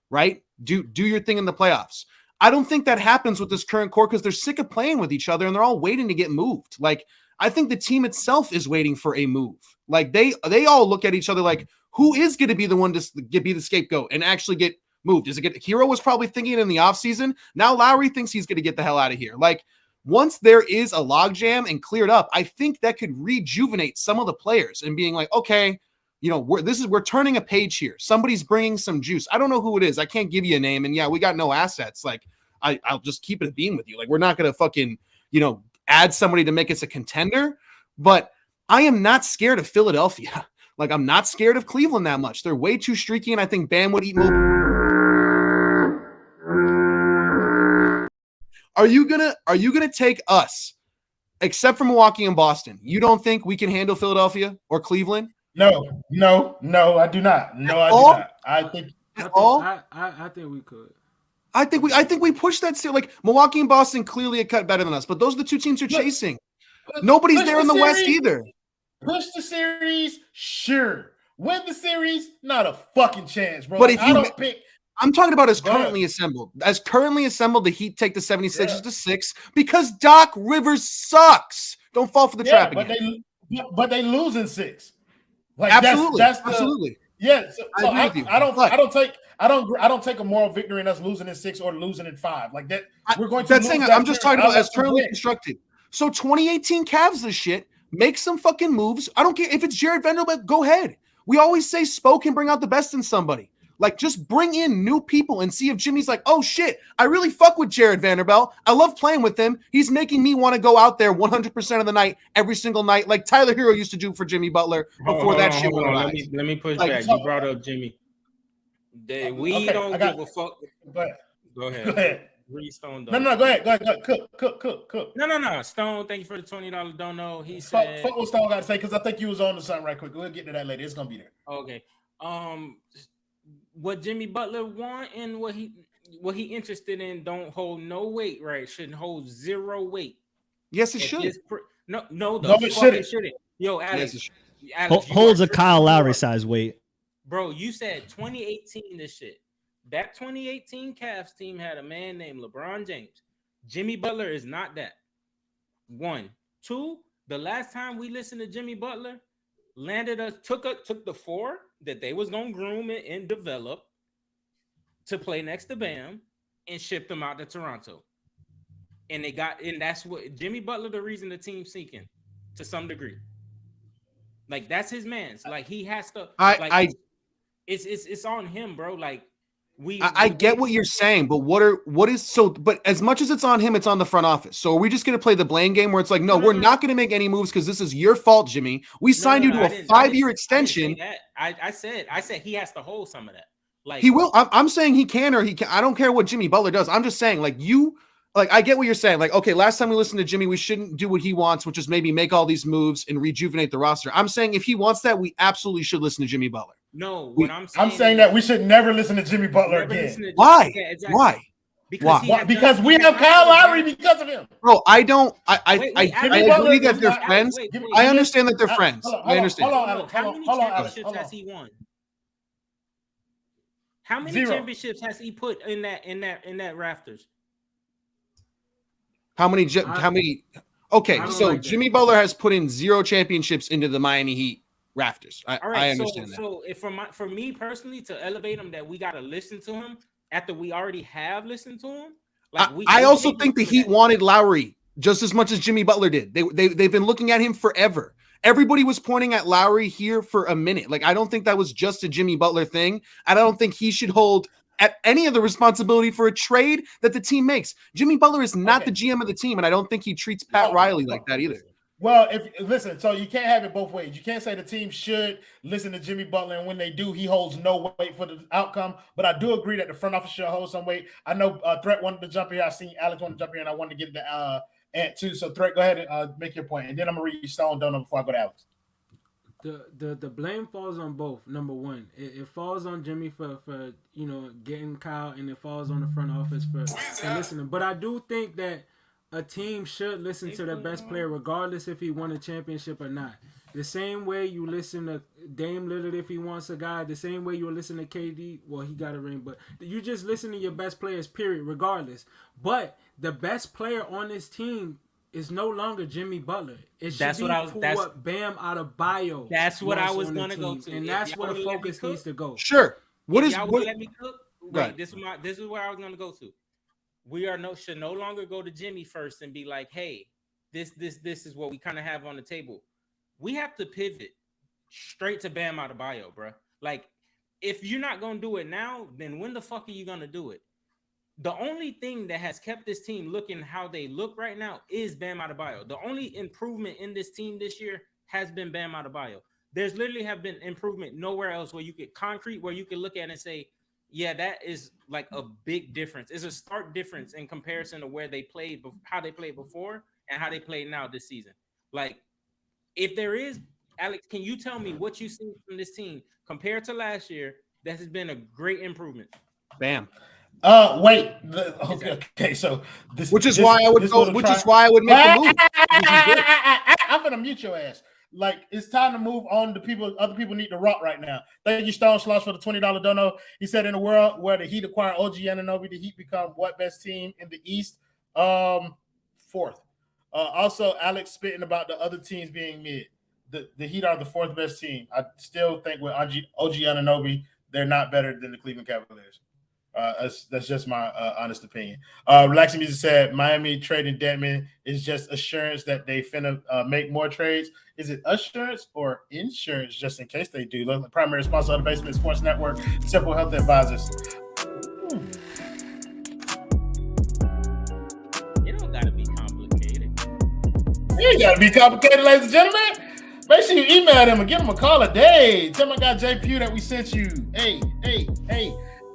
right? Do your thing in the playoffs. I don't think that happens with this current core because they're sick of playing with each other and they're all waiting to get moved. Like, I think the team itself is waiting for a move. Like, they all look at each other like, who is going to be the one to be the scapegoat and actually get moved? Is it good? Herro was probably thinking in the offseason. Now Lowry thinks he's going to get the hell out of here. Like, once there is a logjam and cleared up, I think that could rejuvenate some of the players and being like, okay, we're turning a page here. Somebody's bringing some juice. I don't know who it is. I can't give you a name. And yeah, we got no assets. Like, I'll just keep it a beam with you. Like, we're not going to fucking, add somebody to make us a contender. But I am not scared of Philadelphia. Like, I'm not scared of Cleveland that much. They're way too streaky, and I think Bam would eat more. Are you gonna take us, except for Milwaukee and Boston? You don't think we can handle Philadelphia or Cleveland? No, I do not. No, I do not. I think we could. I think we push that still. Like Milwaukee and Boston clearly a cut better than us, but those are the two teams you're chasing. Nobody's there in the West either. Push the series, sure. Win the series, not a fucking chance, bro. But if I'm talking about as currently assembled. As currently assembled, the Heat take the 76ers to 6 because Doc Rivers sucks. Don't fall for the trap again. But they lose in 6. Like absolutely, absolutely. Yeah, so I don't take a moral victory in us losing in 6 or losing in 5. Like that, we're going to. That's saying I'm just talking about as currently constructed. So 2018 Cavs this shit. Make some fucking moves. I don't care if it's Jared Vanderbilt. Go ahead. We always say Spo can bring out the best in somebody. Like, just bring in new people and see if Jimmy's like, oh shit, I really fuck with Jared Vanderbilt. I love playing with him. He's making me want to go out there 100% of the night, every single night, like Tyler Herro used to do for Jimmy Butler before that shit went on. Let me push back. You brought up Jimmy. We don't give a fuck. Go ahead. Stone, no, go ahead. Cook. No. Stone, thank you for the $20 dono. He said, fuck what Stone got to say because I think you was on to something right quick. We'll get to that later. It's gonna be there. Okay. What Jimmy Butler want and what he interested in don't hold no weight, right? Shouldn't hold zero weight. Yes, it should. No, it shouldn't. Yo, Alex, holds a Kyle Lowry size weight. Bro, you said 2018 this shit. That 2018 Cavs team had a man named LeBron James. Jimmy Butler is not that. 1. 2, the last time we listened to Jimmy Butler, took the 4 that they was gonna groom and develop to play next to Bam and shipped them out to Toronto. And that's what Jimmy Butler, the reason the team's sinking to some degree. Like, that's his man's. Like, he has to. It's on him, bro. Like, I get what you're saying, but but as much as it's on him, it's on the front office. So are we just going to play the blame game where it's like, no, we're not going to make any moves because this is your fault, Jimmy. We signed you to a 5-year extension. I said he has to hold some of that. Like, he will. I'm saying he can or he can. I don't care what Jimmy Butler does. I'm just saying, I get what you're saying. Like, okay, last time we listened to Jimmy, we shouldn't do what he wants, which is maybe make all these moves and rejuvenate the roster. I'm saying if he wants that, we absolutely should listen to Jimmy Butler. No, I'm saying that we should never listen to Jimmy Butler again. Why? Why? Why? Because we have Kyle Lowry because of him. Bro, I don't. I Jimmy Butler agree that is they're not- friends. I understand that they're friends. I understand. Hold on, Alex. How many Hold on, Alex. championships Hold on. has he won? How many 0. championships has he put in that rafters? How many? Okay, I don't so like that. Jimmy Butler has put in 0 championships into the Miami Heat rafters. All I right, understand that. So if for me personally to elevate him, that we got to listen to him after we already have listened to him. Like I also think the Heat wanted Lowry just as much as Jimmy Butler did. They've been looking at him forever. Everybody was pointing at Lowry here for a minute. Like, I don't think that was just a Jimmy Butler thing. I don't think he should hold at any of the responsibility for a trade that the team makes. Jimmy Butler is not the GM of the team, and I don't think he treats Pat Riley like that either. Well, listen, so you can't have it both ways. You can't say the team should listen to Jimmy Butler, and when they do, he holds no weight for the outcome. But I do agree that the front office should hold some weight. I know Threat wanted to jump here. I seen Alex wanted to jump here, and I wanted to get the Ant too. So Threat, go ahead and make your point, and then I'm gonna read Stone Donut before I go to Alex. The blame falls on both. Number one, it falls on Jimmy for getting Kyle, and it falls on the front office for listening. But I do think that a team should listen to their best player, regardless if he won a championship or not. The same way you listen to Dame Lillard if he wants a guy, the same way you listen to KD. Well, he got a ring, but you just listen to your best players, period, regardless. But the best player on this team is no longer Jimmy Butler. It should be Bam Adebayo. That's what I was gonna go to, and that's where the focus needs to go. Sure. Let me cook? Wait, this is where I was gonna go to. We should no longer go to Jimmy first and be like, hey, this is what we kind of have on the table. We have to pivot straight to Bam Adebayo, bro. Like, if you're not gonna do it now, then when the fuck are you gonna do it? The only thing that has kept this team looking how they look right now is Bam Adebayo. The only improvement in this team this year has been Bam Adebayo. There's literally have been improvement nowhere else where you could look at it and say, yeah, that is like a big difference. It's a stark difference in comparison to where they played, how they played before and how they play now this season. Like, if there is, Alex, can you tell me what you see from this team compared to last year that has been a great improvement? Bam. Wait. Okay. So which is why I would make the move. I'm gonna mute your ass. Like, it's time to move on to people. Other people need to rock right now. Thank you, Stone Slosh, for the $20 dono. He said, in a world where the Heat acquire OG Anunoby, the Heat become what best team in the East? Fourth. Also, Alex spitting about the other teams being mid. The Heat are the fourth best team. I still think with OG Anunoby, they're not better than the Cleveland Cavaliers. That's just my honest opinion. Relaxing Music said Miami trading Deadman is just assurance that they finna make more trades. Is it assurance or insurance just in case they do? Look, the primary sponsor of the Basement Sports Network, Simple Health Advisors. You don't gotta be complicated. You ain't gotta be complicated, ladies and gentlemen. Make sure you email them and give them a call a day. Tell my guy J. Pugh that we sent you. Hey.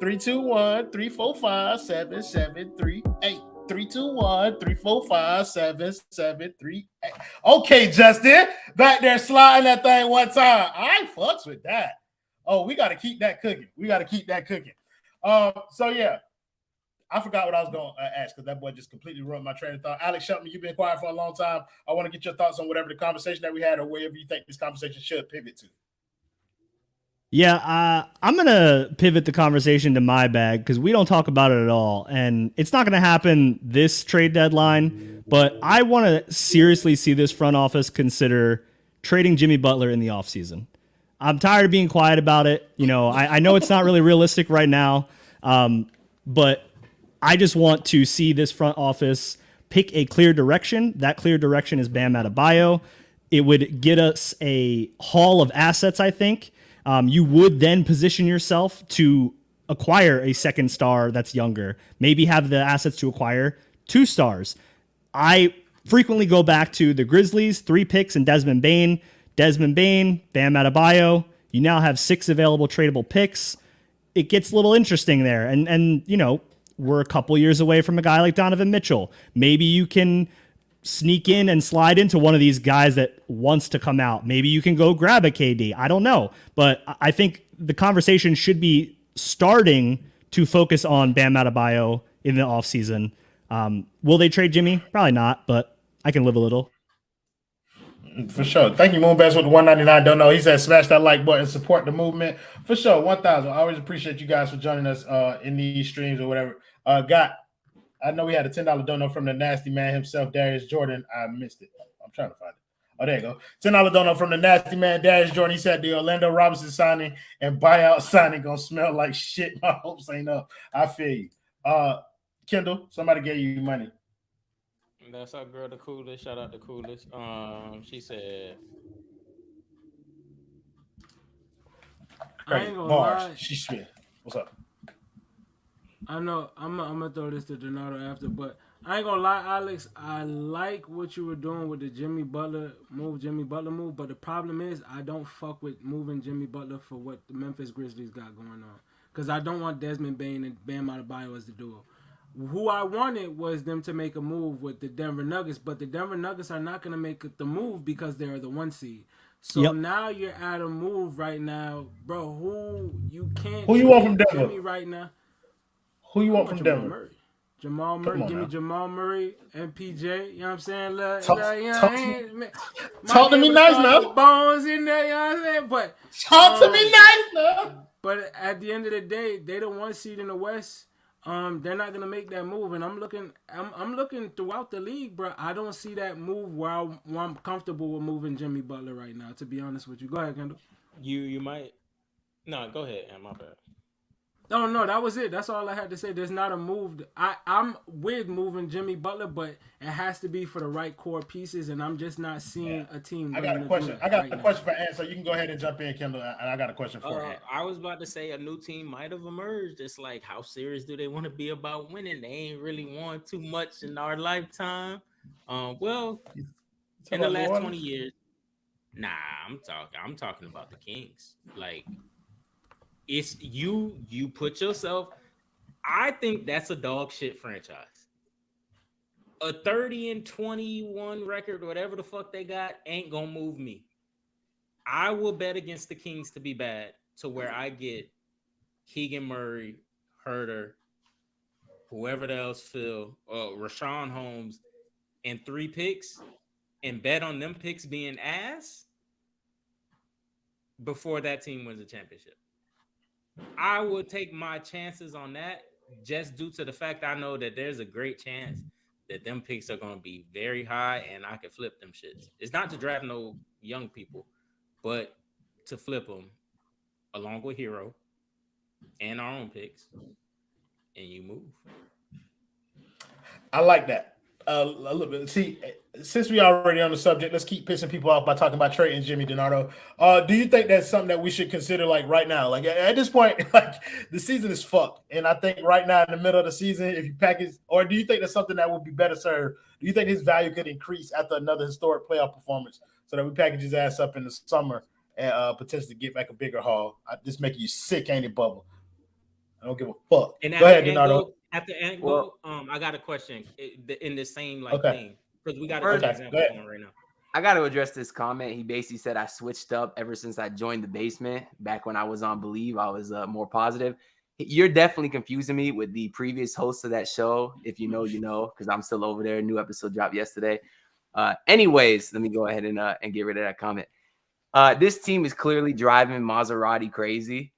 321-345-7738. 321-345-7738. Okay, Justin. Back there sliding that thing one time. I fucks with that. Oh, we got to keep that cooking. So, yeah. I forgot what I was going to ask because that boy just completely ruined my train of thought. Alex Shelton, you've been quiet for a long time. I want to get your thoughts on whatever the conversation that we had or wherever you think this conversation should pivot to. Yeah, I'm going to pivot the conversation to my bag because we don't talk about it at all. And it's not going to happen this trade deadline, but I want to seriously see this front office consider trading Jimmy Butler in the offseason. I'm tired of being quiet about it. You know, I know it's not really realistic right now, but I just want to see this front office pick a clear direction. That clear direction is Bam Adebayo. It would get us a haul of assets, I think. You would then position yourself to acquire a second star that's younger, maybe have the assets to acquire 2 stars. I frequently go back to the Grizzlies, 3 picks and Desmond Bane, Bam Adebayo. You now have 6 available tradable picks. It gets a little interesting there. And you know, we're a couple years away from a guy like Donovan Mitchell. Maybe you can sneak in and slide into one of these guys that wants to come out. Maybe you can go grab a KD. I don't know. But I think the conversation should be starting to focus on Bam Adebayo in the offseason. Will they trade Jimmy? Probably not, but I can live a little. For sure. Thank you, Moonbase with the 199. Don't know. He said smash that like button, support the movement. For sure. 1,000. I always appreciate you guys for joining us in these streams or whatever. I know we had a $10 dono from the nasty man himself, Darius Jordan. I missed it. I'm trying to find it. Oh, there you go. $10 dono from the nasty man, Darius Jordan. He said the Orlando Robinson signing and buyout signing gonna smell like shit. My hopes ain't up. I feel you. Kendall, somebody gave you money. That's our girl, the coolest. Shout out the coolest. She said, I ain't gonna lie. She's shit. What's up? I know I'm gonna throw this to Donato after, but I ain't gonna lie, Alex. I like what you were doing with the Jimmy Butler move, but the problem is I don't fuck with moving Jimmy Butler for what the Memphis Grizzlies got going on, because I don't want Desmond Bane and Bam Adebayo as the duo. Who I wanted was them to make a move with the Denver Nuggets, but the Denver Nuggets are not going to make the move because they're the 1 seed. So now you're at a move right now, bro. Who you want from Denver? Jimmy right now. Who you want from Denver? Jamal Murray. Give me Jamal Murray and PJ. You know what I'm saying? Talk to me nice now. Bones in there, you know what I'm saying? But talk to me nice now. But at the end of the day, they the 1 seed in the West. They're not gonna make that move, and I'm looking throughout the league, bro. I don't see that move where I'm comfortable with moving Jimmy Butler right now. To be honest with you, go ahead, Kendall. You might. No, go ahead. My bad. No, that was it. That's all I had to say. There's not a move. I'm with moving Jimmy Butler, but it has to be for the right core pieces, and I'm just not seeing a team. I got a question. I got a question for Ann, so you can go ahead and jump in, Kendall. And I got a question for Ann. I was about to say a new team might have emerged. It's like, how serious do they want to be about winning? They ain't really won too much in our lifetime. Well, in the last 20 years. Nah, I'm talking about the Kings. Like, it's you put yourself. I think that's a dog shit franchise. A 30-21 record, whatever the fuck they got, ain't gonna move me. I will bet against the Kings to be bad, to where I get Keegan Murray, Herter, whoever else Phil, Rashawn Holmes, and 3 picks, and bet on them picks being ass before that team wins a championship. I would take my chances on that just due to the fact I know that there's a great chance that them picks are going to be very high and I can flip them shits. It's not to draft no young people, but to flip them along with Herro and our own picks, and you move. I like that. A little bit. See, since we already on the subject, let's keep pissing people off by talking about trading Jimmy Donato. Do you think that's something that we should consider, like, right now? Like, at this point, like, the season is fucked. And I think right now in the middle of the season, if you package, or do you think that's something that would be better served? Do you think his value could increase after another historic playoff performance so that we package his ass up in the summer and potentially get back a bigger haul? This making you sick, ain't it, Bubble? I don't give a fuck. And Go ahead, Donato. At the end, I got a question in the same thing, because we got an example going right now. I got to address this comment. He basically said I switched up ever since I joined the basement. Back when I was on Believe, I was more positive. You're definitely confusing me with the previous host of that show. If you know, you know, because I'm still over there. New episode dropped yesterday. Anyways, let me go ahead and get rid of that comment. This team is clearly driving Maserati crazy.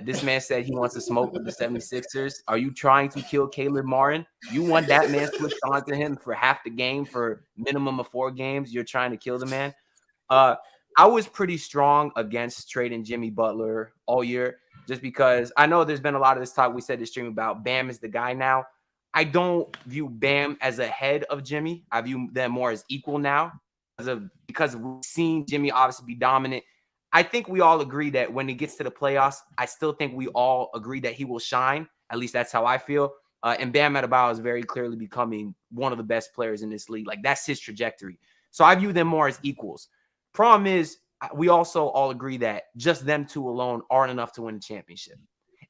This man said he wants to smoke with the 76ers. Are you trying to kill Caleb Martin? You want that man switched on to him for half the game for minimum of 4 games. You're trying to kill the man. I was pretty strong against trading Jimmy Butler all year, just because I know there's been a lot of this talk. We said this stream about Bam is the guy now. I don't view Bam as ahead of Jimmy. I view them more as equal now because we've seen Jimmy obviously be dominant. I think we all agree that when it gets to the playoffs, I still think we all agree that he will shine. At least that's how I feel. And Bam Adebayo is very clearly becoming one of the best players in this league. Like, that's his trajectory. So I view them more as equals. Problem is, we also all agree that just them two alone aren't enough to win a championship.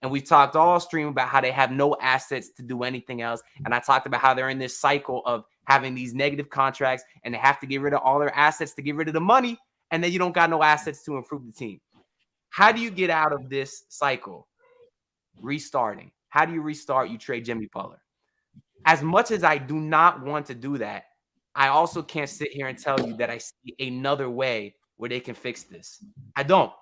And we've talked all stream about how they have no assets to do anything else. And I talked about how they're in this cycle of having these negative contracts and they have to get rid of all their assets to get rid of the money. And then you don't got no assets to improve the team. How do you get out of this cycle? Restarting. How do you restart? You trade Jimmy Butler. as much as I do not want to do that, I also can't sit here and tell you that I see another way where they can fix this. I don't.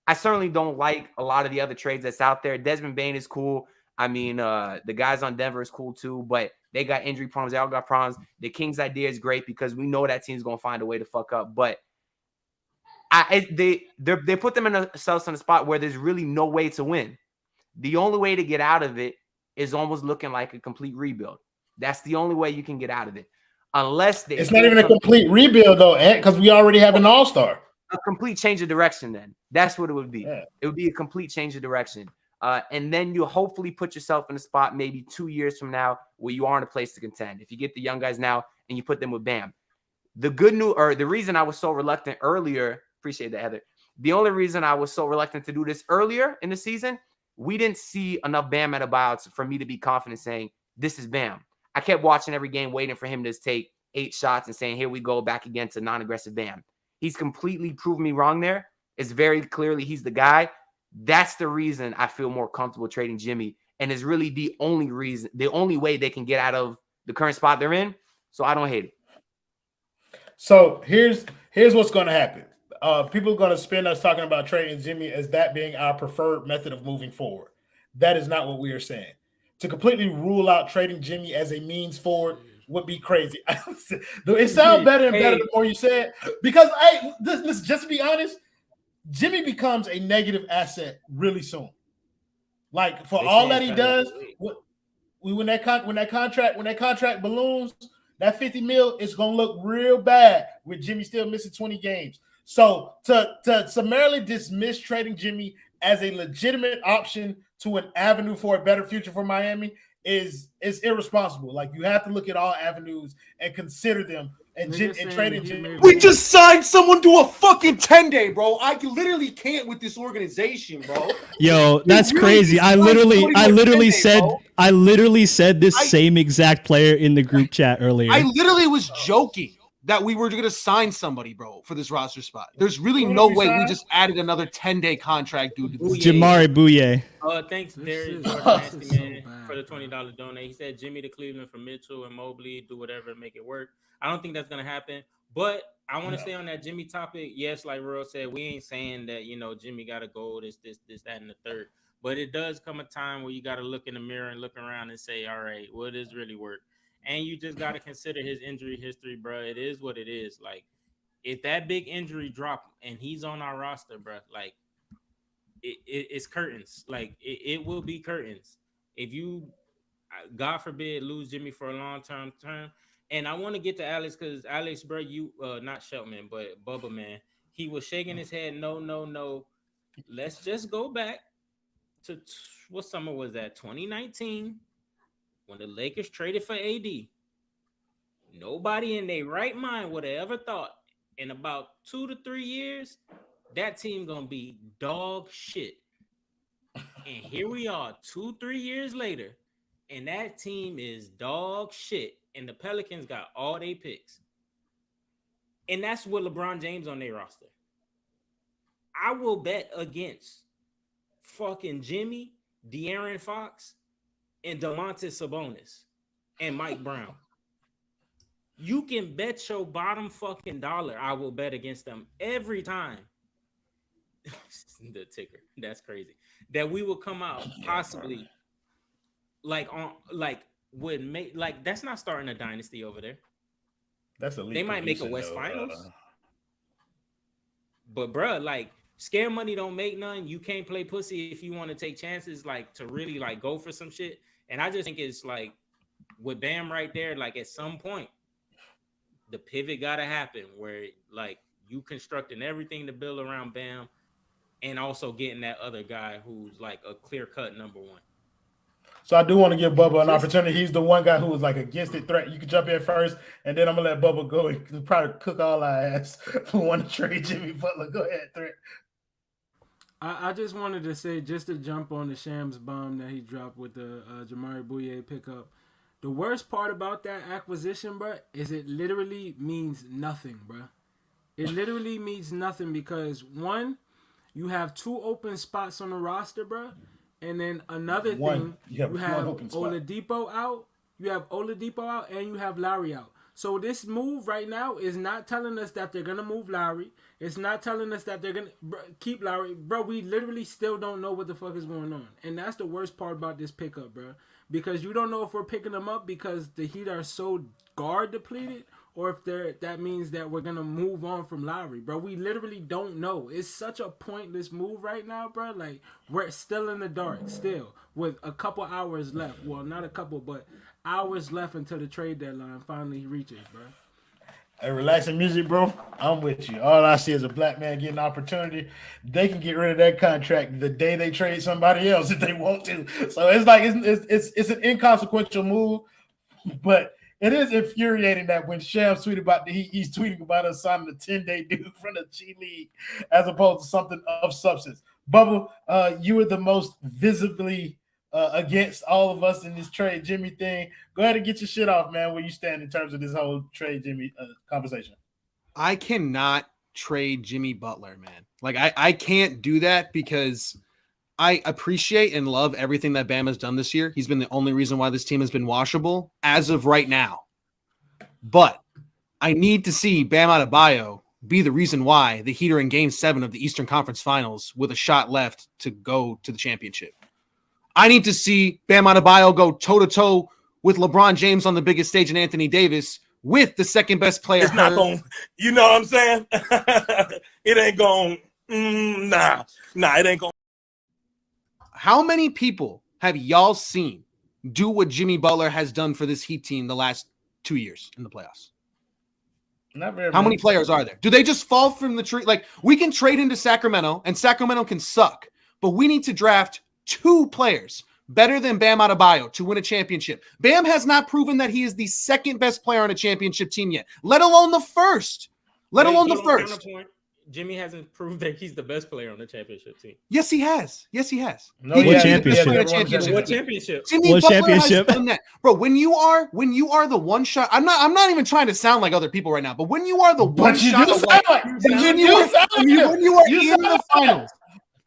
I certainly don't like a lot of the other trades that's out there. Desmond Bane is cool. I mean, the guys on Denver is cool too, but they got injury problems. They all got problems. The Kings idea is great because we know that team's gonna find a way to fuck up. But they put themselves in a spot where there's really no way to win. The only way to get out of it is almost looking like a complete rebuild. That's the only way you can get out of it. Unless it's not even a complete rebuild though, because we already have an all-star. A complete change of direction, then. That's what it would be. Yeah. It would be a complete change of direction. And then you'll hopefully put yourself in a spot maybe 2 years from now where you are in a place to contend. If you get the young guys now and you put them with Bam. The good news, or the reason I was so reluctant earlier, appreciate that, Heather. The only reason I was so reluctant to do this earlier in the season, we didn't see enough Bam Adebayo for me to be confident saying, this is Bam. I kept watching every game, waiting for him to take 8 shots and saying, here we go back again to non-aggressive Bam. He's completely proven me wrong there. It's very clearly he's the guy. That's the reason I feel more comfortable trading Jimmy. And is really the only reason, the only way they can get out of the current spot they're in. So I don't hate it. So here's what's going to happen. People are going to spin us talking about trading Jimmy as that being our preferred method of moving forward. That is not what we are saying. To completely rule out trading Jimmy as a means forward would be crazy. It sounds better and better the more you say it. Because listen, just to be honest, Jimmy becomes a negative asset really soon. Like for all that he does, when that contract balloons, that 50 mil is gonna look real bad with Jimmy still missing 20 games. So to summarily dismiss trading Jimmy as a legitimate option to an avenue for a better future for Miami is irresponsible. Like you have to look at all avenues and consider them. And trading Jimmy. We just signed someone to a fucking 10-day, bro. I literally can't with this organization, bro. Yo, that's crazy. I literally said this same exact player in the group chat earlier. I literally was joking that we were going to sign somebody, bro, for this roster spot. There's really no way we just added another 10-day contract, dude. Jamari Bouye. Thanks, Darius, Nasty Man, for the $20 donate. He said Jimmy to Cleveland for Mitchell and Mobley, do whatever, make it work. I don't think that's going to happen, but I want to stay on that Jimmy topic. Yes, like Royal said, we ain't saying that, Jimmy got to go this, that, and the third, but it does come a time where you got to look in the mirror and look around and say, all right, will this really work? And you just got to consider his injury history, bro. It is what it is. Like, if that big injury drop and he's on our roster, bro, like, it's curtains. Like, it will be curtains. If you, God forbid, lose Jimmy for a long-term term. And I want to get to Alex because, Alex, bro, you, not Sheltman, but Bubba, man, he was shaking his head, no. Let's just go back to, what summer was that, 2019, when the Lakers traded for AD. Nobody in their right mind would have ever thought in about 2 to 3 years, that team going to be dog shit. And here we are 2-3 years later, and that team is dog shit. And the Pelicans got all their picks. And that's with LeBron James on their roster. I will bet against fucking Jimmy, De'Aaron Fox, and Domantas Sabonis, and Mike Brown. You can bet your bottom fucking dollar I will bet against them every time. The ticker. That's crazy. That we will come out possibly would make that's not starting a dynasty over there. That's a they might make a West Finals. But bro, scare money don't make none. You can't play pussy if you want to take chances, to really go for some shit. And I just think it's with Bam right there, at some point, the pivot gotta happen where you constructing everything to build around Bam and also getting that other guy who's a clear-cut number one. So I do want to give Bubba an opportunity. He's the one guy who was against it threat. You can jump in first, and then I'm gonna let Bubba go and probably cook all our ass for wanting to trade Jimmy Butler. Go ahead, threat. I just wanted to say, just to jump on the Shams bomb that he dropped with the Jamari Bouye pickup. The worst part about that acquisition, bro, is it literally means nothing, bro. It literally means nothing because, one, you have 2 open spots on the roster, bro. And then another thing, you have Oladipo out. you have Oladipo out, and you have Lowry out. So this move right now is not telling us that they're gonna move Lowry. It's not telling us that they're gonna keep Lowry, bro. We literally still don't know what the fuck is going on, and that's the worst part about this pickup, bro. Because you don't know if we're picking them up because the Heat are so guard depleted, or if that means that we're gonna move on from Lowry, bro. We literally don't know. It's such a pointless move right now, bro. Like, we're still in the dark, still with a couple hours left. Well, not a couple, but hours left until the trade deadline finally reaches, bro. Hey, relaxing music, bro. I'm with you. All I see is a black man getting an opportunity. They can get rid of that contract the day they trade somebody else if they want to. So it's like it's an inconsequential move, but it is infuriating that when Shams tweeted about the Heat, he's tweeting about us signing a 10-day deal from the G League as opposed to something of substance. Bubba, you were the most visibly against all of us in this trade Jimmy thing. Go ahead and get your shit off, man, where you stand in terms of this whole trade Jimmy conversation. I cannot trade Jimmy Butler, man. Like, I can't do that because I appreciate and love everything that Bam has done this year. He's been the only reason why this team has been washable as of right now. But I need to see Bam Adebayo be the reason why the Heat are in Game 7 of the Eastern Conference Finals with a shot left to go to the championship. I need to see Bam Adebayo go toe-to-toe with LeBron James on the biggest stage and Anthony Davis with the second best player. It's not going, you know what I'm saying? It ain't going, nah, it ain't going. How many people have y'all seen do what Jimmy Butler has done for this Heat team the last 2 years in the playoffs? Not very How many players are there? Do they just fall from the tree? Like, we can trade into Sacramento, and Sacramento can suck, but we need to draft 2 players better than Bam Adebayo to win a championship. Bam has not proven that he is the second best player on a championship team yet, let alone the first. Jimmy hasn't proved that he's the best player on the championship team. Yes, he has. No, What championship? What championship? Jimmy What Butler championship? has done that. Bro, when you are the one shot, I'm not even trying to sound like other people right now, but when you are the one shot away, when you are in the finals.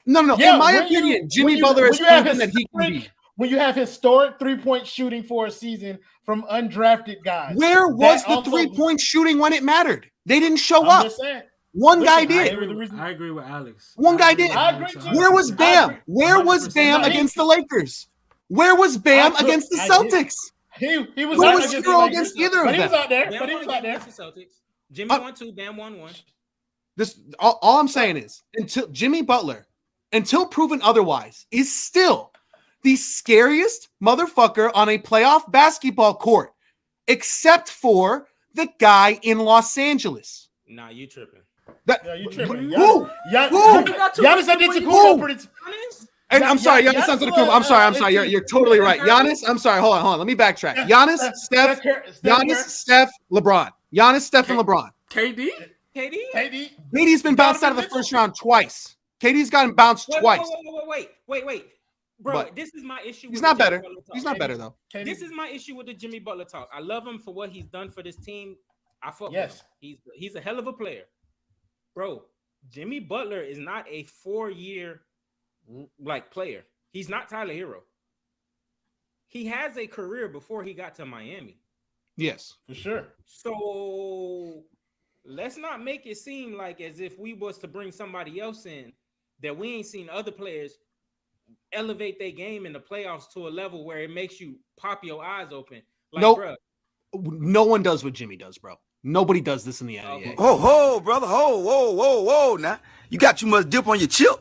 No. In my opinion, Jimmy Butler has proven that he can be. When you have historic three-point shooting for a season from undrafted guys. Where was the three-point shooting when it mattered? They didn't show up. One guy did. I agree with Alex. One guy did. I agree too. Where was Bam? Where was Bam against the Lakers? Where was Bam against the Celtics? He was Where out was Herro against either of them? He was out there. Jimmy won 2, Bam won 1. This all I'm saying is until Jimmy Butler, until proven otherwise, is still the scariest motherfucker on a playoff basketball court, except for the guy in Los Angeles. Nah, you tripping. You tripping. Who? Giannis Antetokounmpo pretty. And I'm sorry, Giannis Antetokounmpo. I'm sorry. You're totally right. Giannis, I'm sorry. Hold on. Let me backtrack. Giannis, Steph, LeBron. Giannis, Steph, and LeBron. KD? KD's been bounced out of the first round twice. KD's gotten bounced twice. Wait. Bro, But this is my issue. He's not better. He's not better, though. This is my issue with the Jimmy Butler talk. I love him for what he's done for this team. I fuck with him. He's a hell of a player. Bro, Jimmy Butler is not a 4-year player. He's not Tyler Herro. He has a career before he got to Miami. Yes, for sure. So let's not make it seem like as if we was to bring somebody else in that we ain't seen other players elevate their game in the playoffs to a level where it makes you pop your eyes open. Like, nope. Bro, no one does what Jimmy does, bro. Nobody does this in the NBA. Ho, brother. Whoa. Now, you got too much dip on your chip.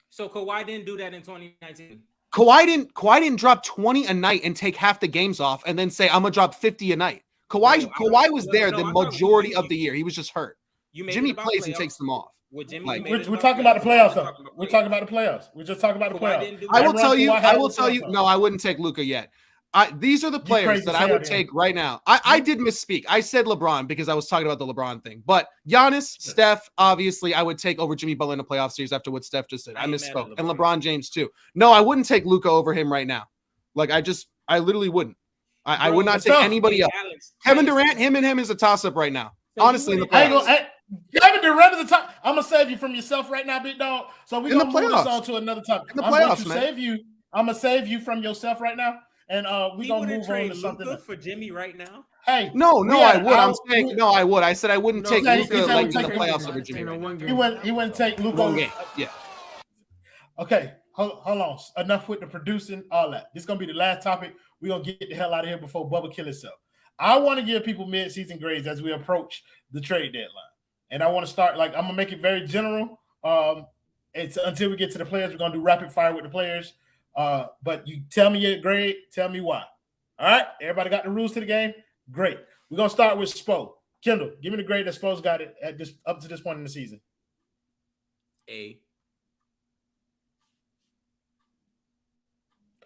So Kawhi didn't do that in 2019. Kawhi didn't drop 20 a night and take half the games off and then say, I'm going to drop 50 a night. Kawhi was there the majority of the year. He was just hurt. Jimmy plays and takes them off. We're talking about the playoffs, though. We're talking about the playoffs. We're just talking about the playoffs. I will tell you. No, I wouldn't take Luka yet. These are the players that I would take right now. I did misspeak. I said LeBron because I was talking about the LeBron thing. But Giannis, Steph, obviously, I would take over Jimmy Butler in the playoff series after what Steph just said. I misspoke. And LeBron James, too. No, I wouldn't take Luka over him right now. I literally wouldn't. I would not take anybody else. Kevin Durant, him is a toss-up right now. Honestly, in the playoffs. Kevin Durant is the top. I'm gonna save you from yourself right now, big dog. So we're gonna move this on to another topic. I'm going to save you from yourself right now, and we're gonna move on to something Luka else. for Jimmy right now. Hey, No, I would. I'm out- saying no, I would. I said I wouldn't take he Luka said like he in the take playoffs Luka. over Jimmy right now. He wouldn't take Luka. One game. Yeah. Okay, hold on. Enough with the producing, all that. This is gonna be the last topic. We're gonna get the hell out of here before Bubba kill himself. I want to give people mid-season grades as we approach the trade deadline. And I want to start, I'm gonna make it very general. It's until we get to the players, we're gonna do rapid fire with the players. But you tell me your grade, tell me why. All right, everybody got the rules to the game? Great. We're gonna start with Spo. Kendall, give me the grade that Spo's got it at this up to this point in the season. A.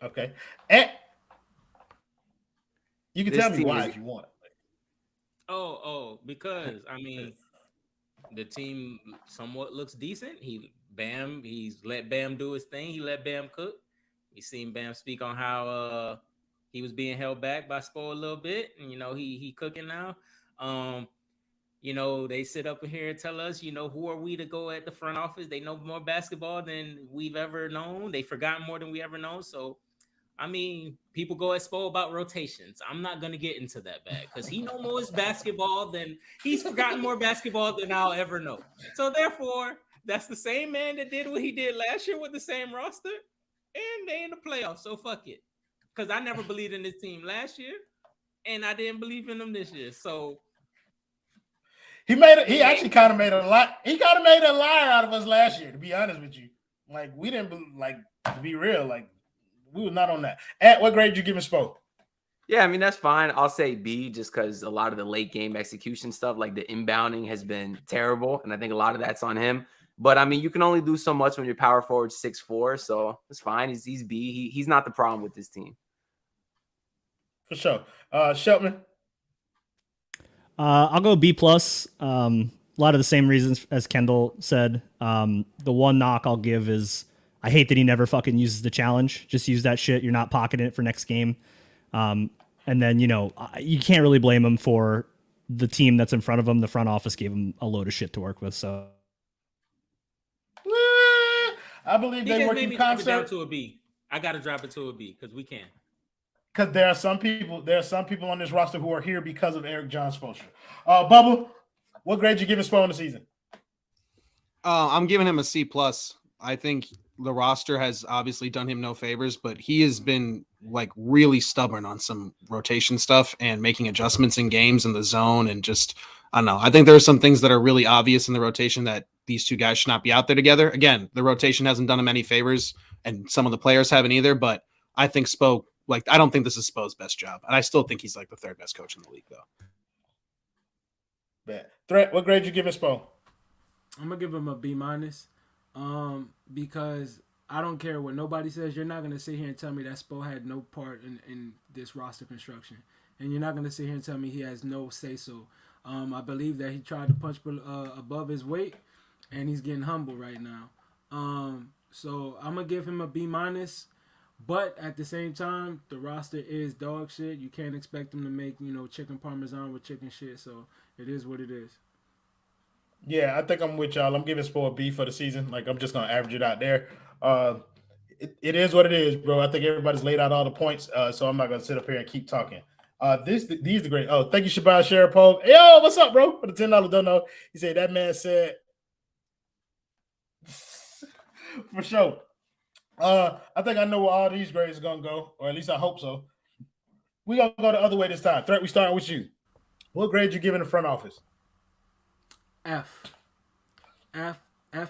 Okay. And you can This tell me team why is- if you want. Because I mean, the team somewhat looks decent. He's let Bam do his thing. He let Bam cook. We seen Bam speak on how he was being held back by Spo a little bit, and he cooking now. They sit up here and tell us, who are we to go at the front office? They know more basketball than we've ever known. They forgot more than we ever known. So, I mean, people go at Spo about rotations. I'm not going to get into that bag because he knows more basketball than he's forgotten more basketball than I'll ever know. So, therefore, that's the same man that did what he did last year with the same roster, and they in the playoffs. So, fuck it. Because I never believed in this team last year, and I didn't believe in them this year. So, He actually kind of made a lot. He kind of made a liar out of us last year, to be honest with you. We didn't to be real. We were not on that. At what grade did you give him Spo? Yeah, I mean, that's fine. I'll say B just because a lot of the late game execution stuff, like the inbounding, has been terrible. And I think a lot of that's on him. But I mean, you can only do so much when your power forward's 6'4". So it's fine. He's B. He's not the problem with this team. For sure. Shelton? I'll go B+. A lot of the same reasons as Kendall said. The one knock I'll give is I hate that he never fucking uses the challenge. Just use that shit. You're not pocketing it for next game. And then, you can't really blame him for the team that's in front of him. The front office gave him a load of shit to work with. So I believe they work in concert. Down to a B. I got to drop it to a B because we can. Because there are some people on this roster who are here because of Erik John Spoelstra. Bubba, what grade you giving Spo in the season? I'm giving him a C+. I think the roster has obviously done him no favors, but he has been really stubborn on some rotation stuff and making adjustments in games in the zone. And just, I don't know. I think there are some things that are really obvious in the rotation that these two guys should not be out there together. Again, the rotation hasn't done him any favors and some of the players haven't either, but I think Spo, I don't think this is Spo's best job. And I still think he's the third best coach in the league though. Bad. Threat, what grade you giving Spo? I'm gonna give him a B-, because I don't care what nobody says. You're not gonna sit here and tell me that Spo had no part in this roster construction, and you're not gonna sit here and tell me he has no say so. I believe that he tried to punch above his weight, and he's getting humble right now. So I'm gonna give him a B-, but at the same time, the roster is dog shit. You can't expect them to make chicken parmesan with chicken shit. So it is what it is. Yeah, I think I'm with y'all. I'm giving Spo a B for the season. I'm just going to average it out there. It is what it is, bro. I think everybody's laid out all the points, so I'm not going to sit up here and keep talking. These are great. Oh, thank you, Shabazz Sharapov. Hey, yo, what's up, bro? For the $10 dono. He said, that man said, for sure. I think I know where all these grades are going to go, or at least I hope so. We're going to go the other way this time. Threat, we starting with you. What grade you giving the front office? F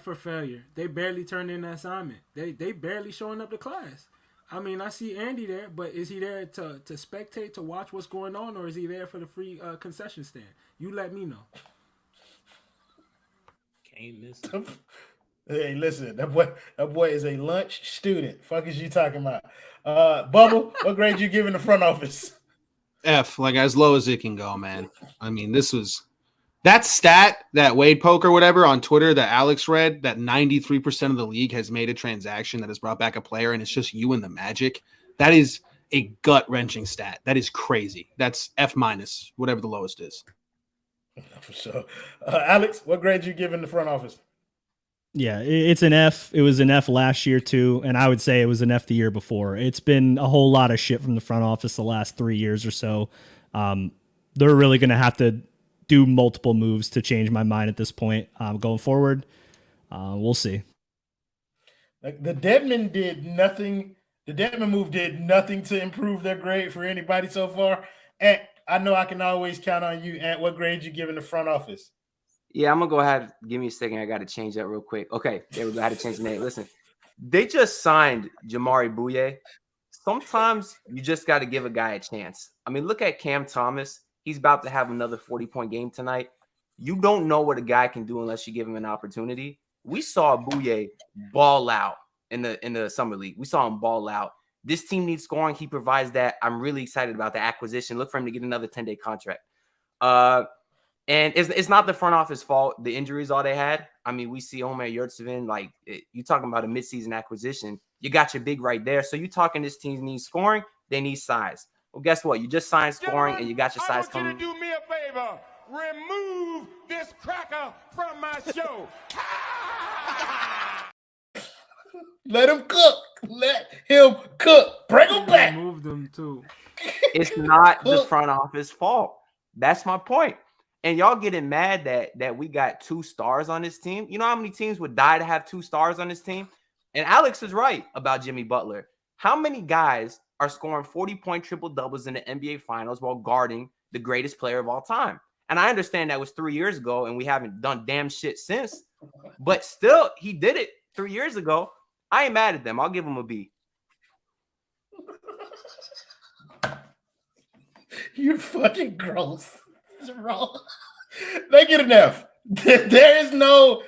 for failure. They barely turned in the assignment. They barely showing up to class. I mean, I see Andy there, but is he there to spectate, to watch what's going on, or is he there for the free concession stand? You let me know. Can't miss. Hey, listen, that boy is a lunch student. Fuck is you talking about? Bubba, what grade you giving the front office? F, as low as it can go, man. I mean, that stat, that Wade Poke or whatever on Twitter that Alex read, that 93% of the league has made a transaction that has brought back a player, and it's just you and the Magic. That is a gut-wrenching stat. That is crazy. That's F-, whatever the lowest is. For sure. Alex, what grade you giving the front office? Yeah, it's an F. It was an F last year too, and I would say it was an F the year before. It's been a whole lot of shit from the front office the last 3 years or so. They're really going to have to do multiple moves to change my mind at this point. Going forward, we'll see. Like the Deadman did nothing. The Deadman move did nothing to improve their grade for anybody so far. And I know I can always count on you. And what grade you giving the front office? Yeah, I'm gonna go ahead. Give me a second. I got to change that real quick. Okay, there we go. I had to change the name. Listen, they just signed Jamari Bouye. Sometimes you just got to give a guy a chance. I mean, look at Cam Thomas. He's about to have another 40-point game tonight. You don't know what a guy can do unless you give him an opportunity. We saw Bouye ball out in the summer league. We saw him ball out. This team needs scoring. He provides that. I'm really excited about the acquisition. Look for him to get another 10-day contract. And it's not the front office fault. The injuries all they had. I mean, we see Omer Yurtseven. Like, you talking about a midseason acquisition. You got your big right there. So you talking this team needs scoring. They need size. Well, guess what? You just signed scoring and you got your size coming. I want you to do me a favor. Remove this cracker from my show. Let him cook. Let him cook. Bring him back. Remove them too. It's not the front office fault. That's my point. And y'all getting mad that we got 2 stars on this team. You know how many teams would die to have 2 stars on this team? And Alex is right about Jimmy Butler. How many guys are scoring 40-point triple-doubles in the NBA Finals while guarding the greatest player of all time? And I understand that was 3 years ago, and we haven't done damn shit since. But still, he did it 3 years ago. I ain't mad at them. I'll give him a B. You're fucking gross. Wrong. They get an F. There's no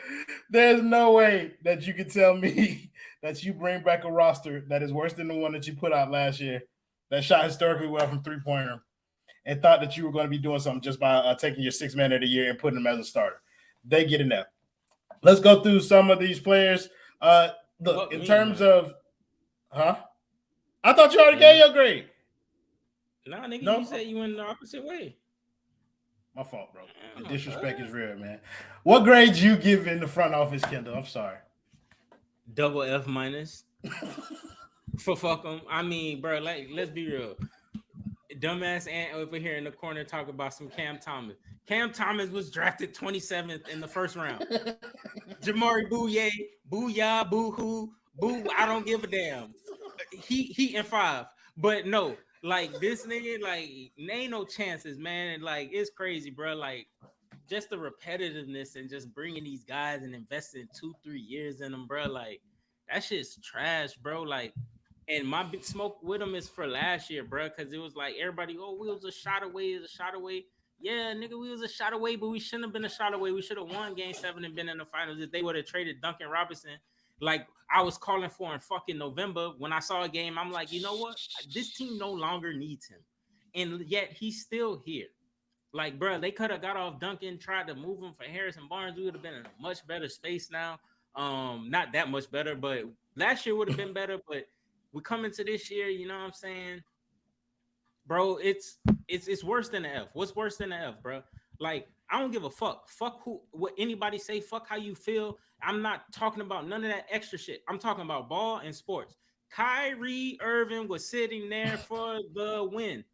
way that you can tell me that you bring back a roster that is worse than the one that you put out last year that shot historically well from three-pointer and thought that you were going to be doing something just by taking your 6th man of the year and putting them as a starter. They get an F. Let's go through some of these players. Look, in terms of I thought you already gave your grade. Nah, nigga, you said you went the opposite way. My fault, bro. The disrespect is real, man. What grade you give in the front office, Kendall? I'm sorry. Double F minus. For fuck them. I mean, bro, like, let's be real. Dumbass Ant over here in the corner talk about some Cam Thomas. Cam Thomas was drafted 27th in the first round. Jamari Bouye, booyah, boo-hoo, boo, I don't give a damn. He in 5. But no, like this nigga, like, ain't no chances, man. And like, it's crazy, bro. Like, just the repetitiveness and just bringing these guys and investing 2-3 years in them, bro. Like, that shit's trash, bro. Like, and my big smoke with them is for last year, bro, because it was like everybody, oh, we was a shot away, Yeah, nigga, we was a shot away, but we shouldn't have been a shot away. We should have won Game 7 and been in the finals if they would have traded Duncan Robinson. Like I was calling for in fucking November when I saw a game. I'm like, you know what? This team no longer needs him, and yet he's still here. Like, bro, they could have got off Duncan, tried to move him for Harrison Barnes. We would have been in a much better space now. Not that much better, but last year would have been better. But we come into this year, you know what I'm saying, bro? It's worse than the F. What's worse than the F, bro? Like, I don't give a fuck. Fuck what anybody say. Fuck how you feel. I'm not talking about none of that extra shit. I'm talking about ball and sports. Kyrie Irving was sitting there for the win.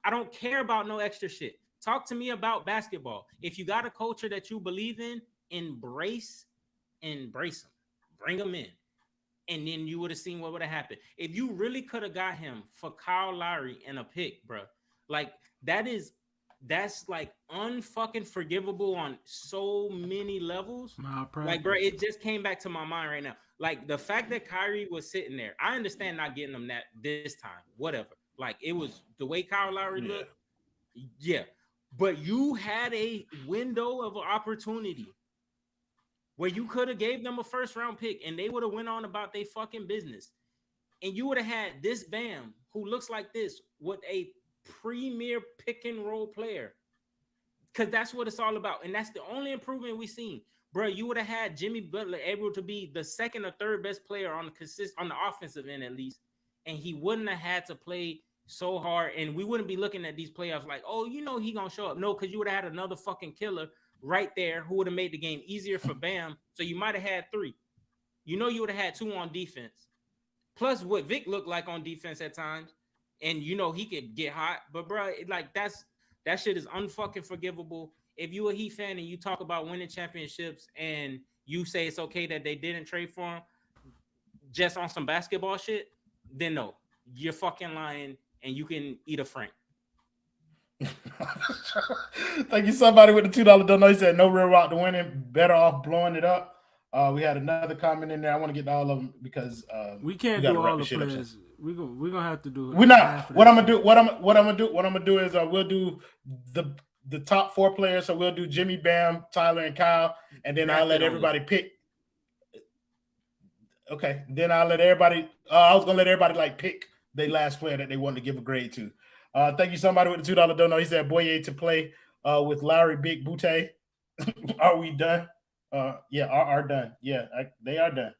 I don't care about no extra shit. Talk to me about basketball. If you got a culture that you believe in, embrace them. Bring them in. And then you would have seen what would have happened. If you really could have got him for Kyle Lowry and a pick, bro, like that's like unfucking forgivable on so many levels. Like, bro, it just came back to my mind right now. Like the fact that Kyrie was sitting there, I understand not getting him that this time, whatever. Like it was the way Kyle Lowry looked. Yeah. But you had a window of opportunity where you could have gave them a first round pick and they would have went on about their fucking business. And you would have had this Bam who looks like this with a premier pick and roll player. Because that's what it's all about. And that's the only improvement we've seen. Bro, you would have had Jimmy Butler able to be the second or third best player on the offensive end at least. And he wouldn't have had to play so hard. And we wouldn't be looking at these playoffs like, oh, you know he gonna show up. No, because you would have had another fucking killer right there who would have made the game easier for Bam. So you might have had 3. You know, you would have had 2 on defense. Plus what Vic looked like on defense at times. And you know, he could get hot. But bro, that shit is unfucking forgivable. If you a Heat fan and you talk about winning championships and you say it's okay that they didn't trade for him just on some basketball shit, then no, you're fucking lying and you can eat a frank. Thank you, somebody with the $2 donut. He said no real route to winning, better off blowing it up. We had another comment in there. I want to get to all of them because we can't do all the players. We're gonna have to do. We're not. What I'm gonna do is we'll do the top 4 players. So we'll do Jimmy, Bam, Tyler, and Kyle, and then I'll let everybody pick. Okay, then I'll let everybody. I was gonna let everybody like pick their last player that they wanted to give a grade to. Thank you, somebody with the $2 donut. He said Boye to play with Lowry, Big Butte. Are we done? Yeah, are done. Yeah, they are done.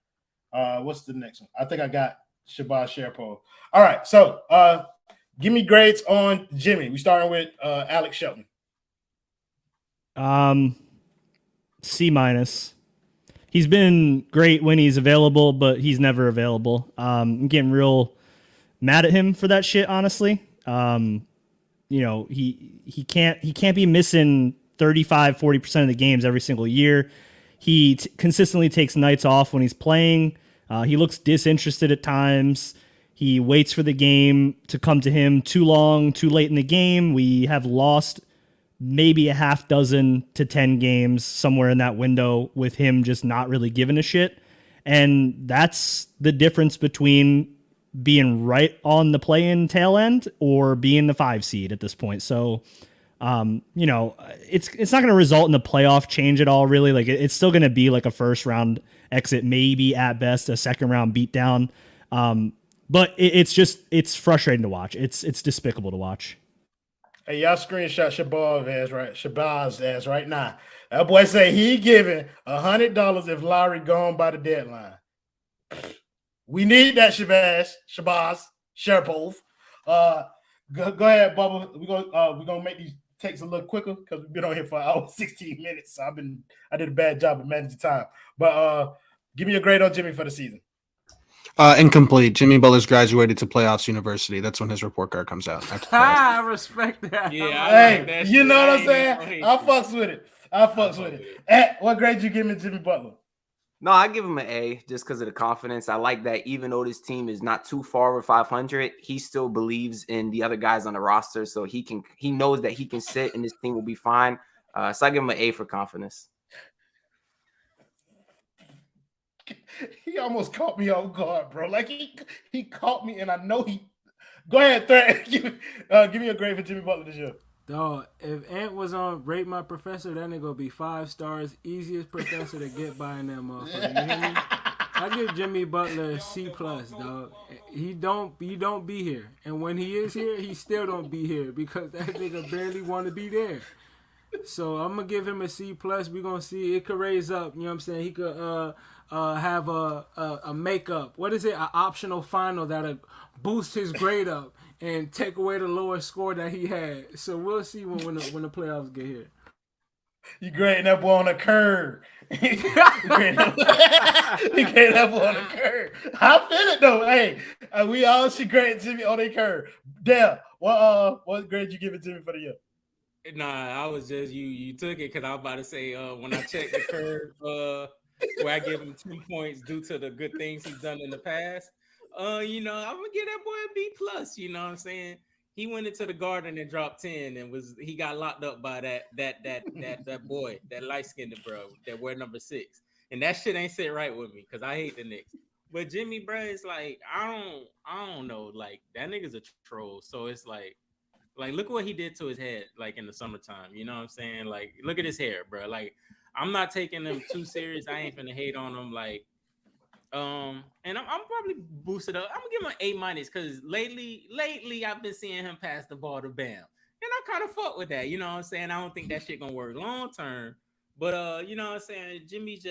What's the next one? I think I got Shabazz Sharpo. All right, so give me grades on Jimmy. We starting with Alex Shelton. C-. He's been great when he's available, but he's never available. I'm getting real mad at him for that shit, honestly. You know, he can't be missing 35-40% of the games every single year. He consistently takes nights off when he's playing. He looks disinterested at times. He waits for the game to come to him too long, too late in the game. We have lost maybe a half dozen to 10 games somewhere in that window with him just not really giving a shit. And that's the difference between being right on the play-in tail end or being the 5 seed at this point. So, you know, it's not going to result in a playoff change at all, really. Like it's still going to be like a first round exit, maybe at best a second round beatdown. But it's frustrating to watch. It's despicable to watch. Hey, y'all screenshot Shabazz ass right now. That boy say he giving $100 if Lowry gone by the deadline. We need that, Shabazz Sharpov. Go ahead, Bubba. We're gonna make these takes a little quicker because we've been on here for an hour 16 minutes. So I did a bad job of managing time. But give me a grade on Jimmy for the season. Incomplete. Jimmy Butler's graduated to Playoffs University. That's when his report card comes out. I respect that. Yeah, hey, like that you shit. know what I I'm ain't saying? gonna hate I you. fucks with it. I fucks with it. What grade you give me, Jimmy Butler? No, I give him an A just because of the confidence. I like that even though this team is not too far over 500, he still believes in the other guys on the roster. So he knows that he can sit and this team will be fine. So I give him an A for confidence. He almost caught me off guard, bro. Like he caught me, and I know he. Go ahead, Thread. Give me a grade for Jimmy Butler this year. Dog, if Ant was on Rate My Professor, that nigga would be 5 stars. Easiest professor to get by in that motherfucker. You hear me? I give Jimmy Butler a C+, dog. He don't be here. And when he is here, he still don't be here because that nigga barely want to be there. So I'm going to give him a C+. We're going to see. It could raise up. You know what I'm saying? He could have a makeup. What is it? An optional final that'll boost his grade up and take away the lower score that he had. So we'll see when the playoffs get here. You grading that boy on a curve. You grading that boy on a curve. I feel it though. Hey, we all should grade Jimmy on a curve. Dale, what grade you giving Jimmy for the year? Nah, I was just you took it because I was about to say when I checked the curve where I give him 2 points due to the good things he's done in the past. You know, I'm gonna give that boy a B+. You know what I'm saying? He went into the Garden and dropped 10 and he got locked up by that boy, that light-skinned bro, that wear number 6. And that shit ain't sit right with me because I hate the Knicks. But Jimmy, bro, it's like I don't know, like that nigga's a troll. So it's like look what he did to his head, like in the summertime. You know what I'm saying? Like, look at his hair, bro. Like, I'm not taking him too serious. I ain't finna hate on him. Like, and I'm probably boosted up. I'm gonna give him an A- because lately I've been seeing him pass the ball to Bam, and I kind of fuck with that. You know what I'm saying? I don't think that shit gonna work long term, but you know what I'm saying? Jimmy's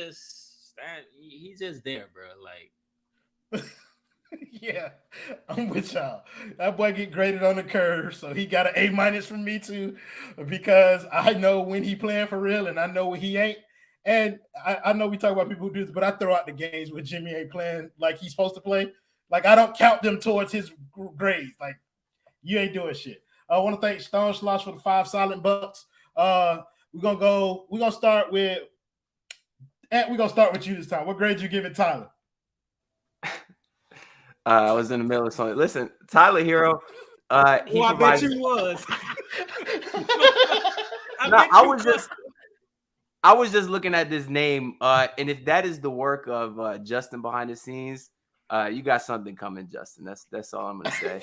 he's just there, bro. Like, Yeah, I'm with y'all. That boy get graded on the curve, so he got an A- from me too, because I know when he playing for real and I know when he ain't. And I know we talk about people who do this, but I throw out the games where Jimmy ain't playing like he's supposed to play. Like, I don't count them towards his grades. Like, you ain't doing shit. I want to thank Stone Slosh for the 5 silent bucks. We're gonna start with you this time. What grade you give it, Tyler? I was in the middle of something. Listen, Tyler Herro. He I bet you was. I was just looking at this name, and if that is the work of Justin behind the scenes, you got something coming, Justin. That's all I'm gonna say.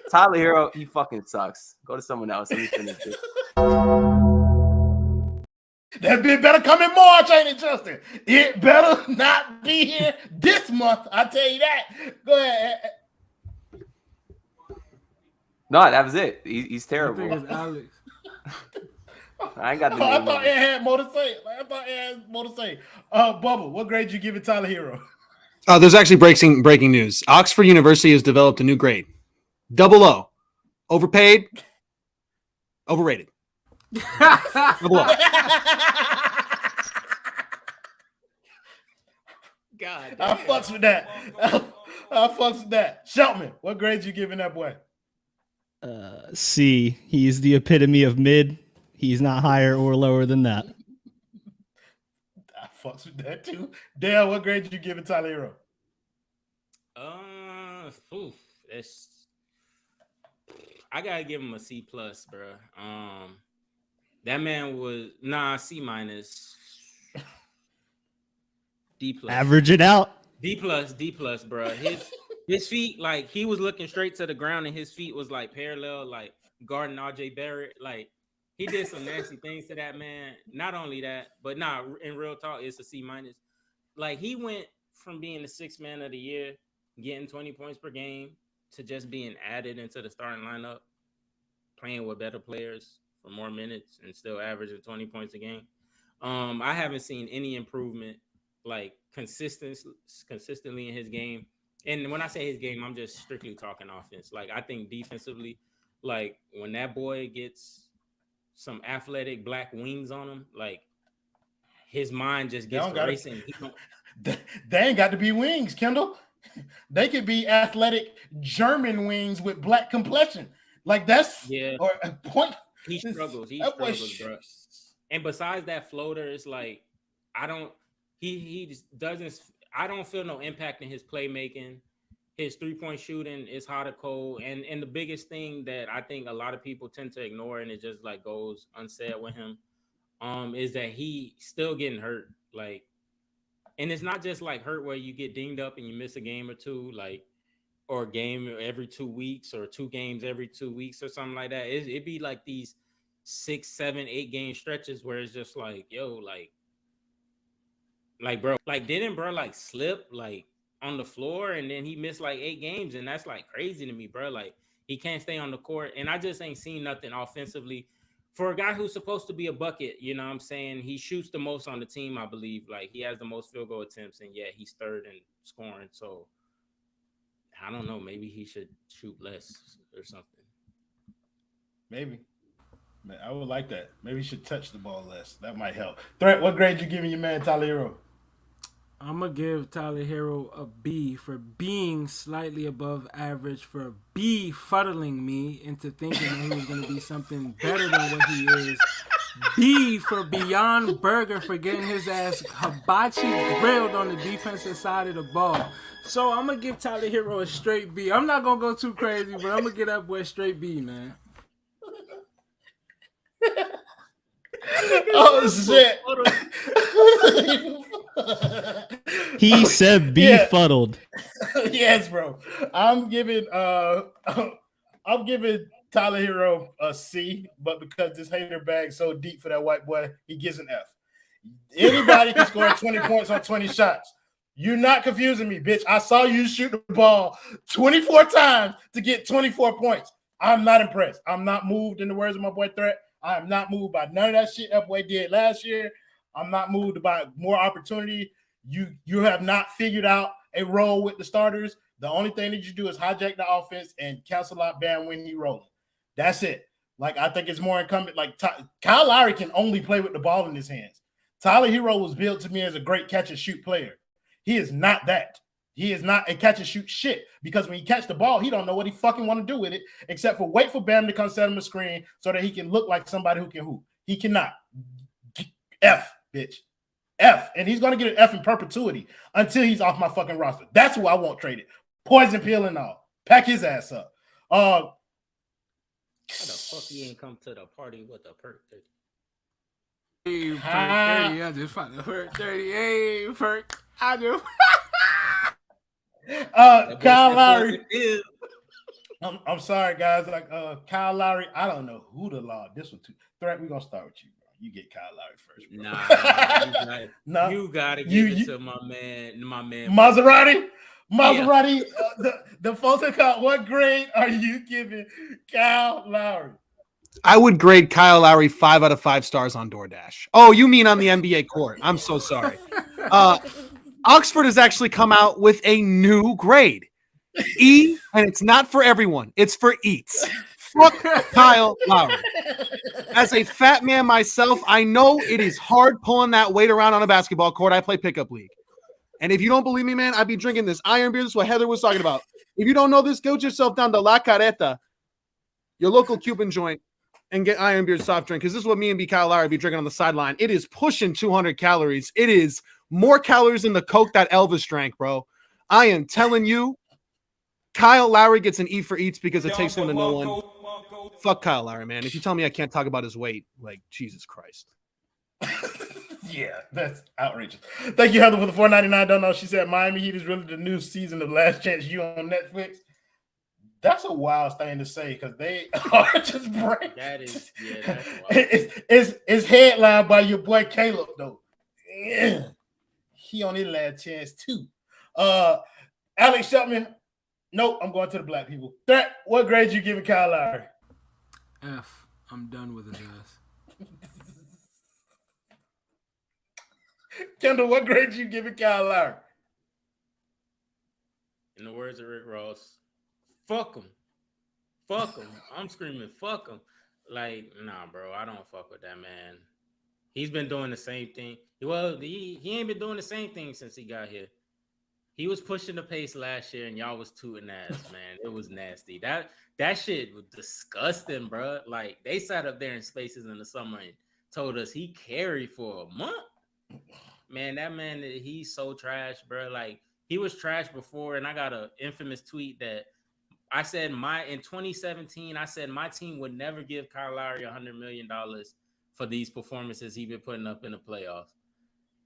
Tyler Herro, he fucking sucks. Go to someone else. Let me finish this. That bit better come in March, ain't it, Justin? It better not be here this month. I tell you that. Go ahead. No, that was it. He's terrible. I think it's Alex. I ain't got the name. I thought Ed had more to say. Bubba, what grade you give it, Tyler Herro? There's actually breaking news. Oxford University has developed a new grade. Double O. Overpaid. Overrated. Double O. God, I fucks with that. I fucks with that. Sheltman, what grade you giving that boy? C. He's the epitome of mid. He's not higher or lower than that. I fucks with that too. Dale, what grade you giving Tyler Herro? I gotta give him a C+, bro. That man was C-, D+. Average it out. D+, bro. His feet, like, he was looking straight to the ground, and his feet was like parallel, like guarding RJ Barrett. Like, he did some nasty things to that man. Not only that, but in real talk, it's a C-. Like, he went from being the 6th man of the year, getting 20 points per game, to just being added into the starting lineup, playing with better players for more minutes and still averaging 20 points a game. I haven't seen any improvement, like, consistently in his game. And when I say his game, I'm just strictly talking offense. Like, I think defensively, like, when that boy gets some athletic black wings on him, like, his mind just gets racing. They ain't got to be wings, Kendall. They could be athletic German wings with black complexion. Like, that's or a point. He struggles, bro. And besides that floater, it's like, he just doesn't. I don't feel no impact in his playmaking. His 3-point shooting is hot or cold. And the biggest thing that I think a lot of people tend to ignore, and it just like goes unsaid with him, is that he still getting hurt. Like, and it's not just like hurt where you get dinged up and you miss a game or two, like, or a game every 2 weeks or 2 games every 2 weeks or something like that. It'd be like these 6, 7, 8 game stretches where it's just like, yo, like, bro, like, didn't bro like slip like on the floor and then he missed like 8 games, and that's like crazy to me, bro. Like, he can't stay on the court, and I just ain't seen nothing offensively for a guy who's supposed to be a bucket. You know what I'm saying? He shoots the most on the team, I believe. Like, he has the most field goal attempts, and yet he's 3rd in scoring. So I don't know, maybe he should shoot less or something. Maybe. Man, I would like that. Maybe he should touch the ball less. That might help. Threat, what grade you giving your man Tyler Herro? I'm going to give Tyler Herro a B for being slightly above average, for befuddling me into thinking that he was going to be something better than what he is. B for Beyond Burger for getting his ass hibachi grilled on the defensive side of the ball. So I'm going to give Tyler Herro a straight B. I'm not going to go too crazy, but I'm going to give that boy a straight B, man. Oh, shit. He said befuddled. Yes, bro. I'm giving Tyler Herro a C, but because this hater bag's so deep for that white boy, he gets an F. Anybody can score 20 points on 20 shots. You're not confusing me, bitch. I saw you shoot the ball 24 times to get 24 points. I'm not impressed. I'm not moved, in the words of my boy Threat. I am not moved by none of that shit that boy did last year. I'm not moved by more opportunity. You have not figured out a role with the starters, the only thing that you do is hijack the offense and cancel out Bam when he rolling. That's it. Like, I think it's more incumbent. Like, Kyle Lowry can only play with the ball in his hands. Tyler Herro was built to me as a great catch-and-shoot player. He is not that. He is not a catch-and-shoot shit, because when he catch the ball, he don't know what he fucking want to do with it except for wait for Bam to come set him a screen so that he can look like somebody who can hoop. He cannot. F, bitch. F. And he's going to get an F in perpetuity until he's off my fucking roster. That's who I want traded. Poison pill and all. Pack his ass up. How the fuck he ain't come to the party with a perk 30? Hey, perk 30. I just found the perk 30. Hey, perk. I do. Kyle Lowry. I'm sorry, guys. Like Kyle Lowry, I don't know who the law. This one too. Threat, we're gonna start with you, bro. You get Kyle Lowry first, bro. Nah, you gotta give it to my man. Maserati. The folks that caught, what grade are you giving Kyle Lowry? I would grade Kyle Lowry 5 out of 5 stars on DoorDash. Oh, you mean on the NBA court? I'm so sorry. Oxford has actually come out with a new grade, E, and it's not for everyone. It's for eats. Fuck Kyle Lowry. As a fat man myself, I know it is hard pulling that weight around on a basketball court. I play pickup league. And if you don't believe me, man, I'd be drinking this iron beer. This is what Heather was talking about. If you don't know this, go yourself down to La Careta, your local Cuban joint, and get iron beer soft drink, because this is what me and Kyle Lowry be drinking on the sideline. It is pushing 200 calories. It is more calories than the Coke that Elvis drank, bro. I am telling you, Kyle Lowry gets an E for eats because it takes one to know one. Fuck Kyle Lowry, man. If you tell me I can't talk about his weight, like, Jesus Christ. Yeah, that's outrageous. Thank you, Heather, for the $4.99. Don't know. She said Miami Heat is really the new season of Last Chance U on Netflix. That's a wild thing to say, because they are just break. That is, yeah, that's wild. It's headlined by your boy Caleb, though. Yeah. He on his last chance too. Alex Shutman. Nope, I'm going to the black people. Threat, what grade you giving Kyle Lowry? F. I'm done with his ass. Kendall, what grade you giving Kyle Lowry? In the words of Rick Ross, fuck him. Fuck him. I'm screaming, fuck him. Like, nah, bro, I don't fuck with that man. He's been doing the same thing. Well, he ain't been doing the same thing since he got here. He was pushing the pace last year, and y'all was tooting ass, man. It was nasty. That shit was disgusting, bro. Like, they sat up there in Spaces in the summer and told us he carried for a month. Man, that man, he's so trash, bro. Like, he was trash before, and I got an infamous tweet that I said in 2017, I said my team would never give Kyle Lowry $100 million for these performances he been putting up in the playoffs.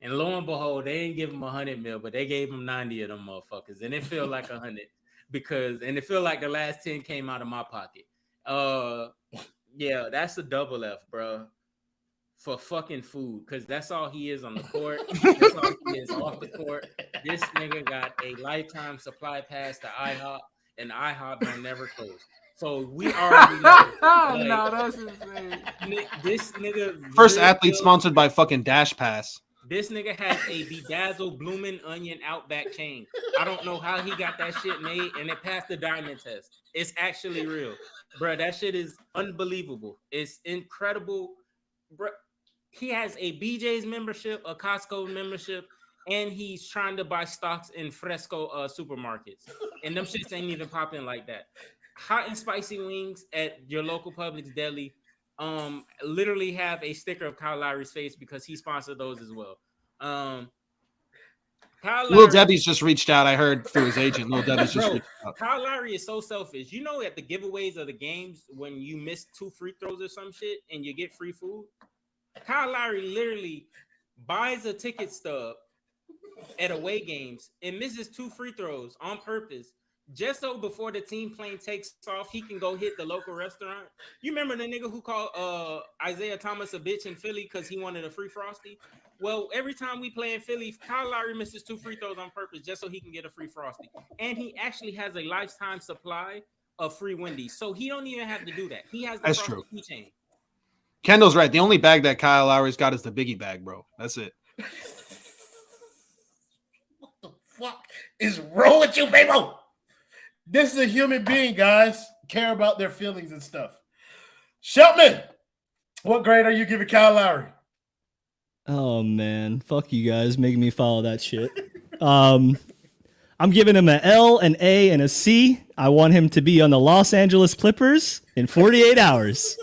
And lo and behold, they didn't give him $100 million, but they gave him 90 of them motherfuckers. And it felt like 100 and it felt like the last 10 came out of my pocket. Yeah, that's a double F, bro. For fucking food, because that's all he is on the court. That's all he is off the court. This nigga got a lifetime supply pass to IHOP, and IHOP don't never close. So we already know. Like, no, that's insane. This nigga. First athlete sponsored by fucking Dash Pass. This nigga has a bedazzled blooming onion Outback chain. I don't know how he got that shit made, and it passed the diamond test. It's actually real, bro. That shit is unbelievable. It's incredible, bro. He has a BJ's membership, a Costco membership, and he's trying to buy stocks in Fresco supermarkets. And them shits ain't even popping like that. Hot and spicy wings at your local Publix deli literally have a sticker of Kyle Lowry's face because he sponsored those as well. Lil Debbie's just reached out. I heard through his agent. Lil Debbie's just reached out. Kyle Lowry is so selfish. You know, at the giveaways of the games, when you miss 2 free throws or some shit and you get free food, Kyle Lowry literally buys a ticket stub at away games and misses 2 free throws on purpose just so before the team plane takes off, he can go hit the local restaurant. You remember the nigga who called Isaiah Thomas a bitch in Philly because he wanted a free Frosty? Well, every time we play in Philly, Kyle Lowry misses 2 free throws on purpose just so he can get a free Frosty. And he actually has a lifetime supply of free Wendy's. So he don't even have to do that. He has the That's Frosty true. keychain. Kendall's right. The only bag that Kyle Lowry's got is the Biggie bag, bro. That's it. fuck is wrong with you, people? This is a human being, guys. Care about their feelings and stuff. Shelton, what grade are you giving Kyle Lowry? Oh man, fuck you guys making me follow that shit. I'm giving him an L, an A, and a C. I want him to be on the Los Angeles Clippers in 48 hours.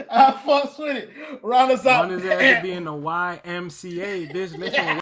I fucks with it. Round us out. One is to be in the YMCA. Bitch, listen.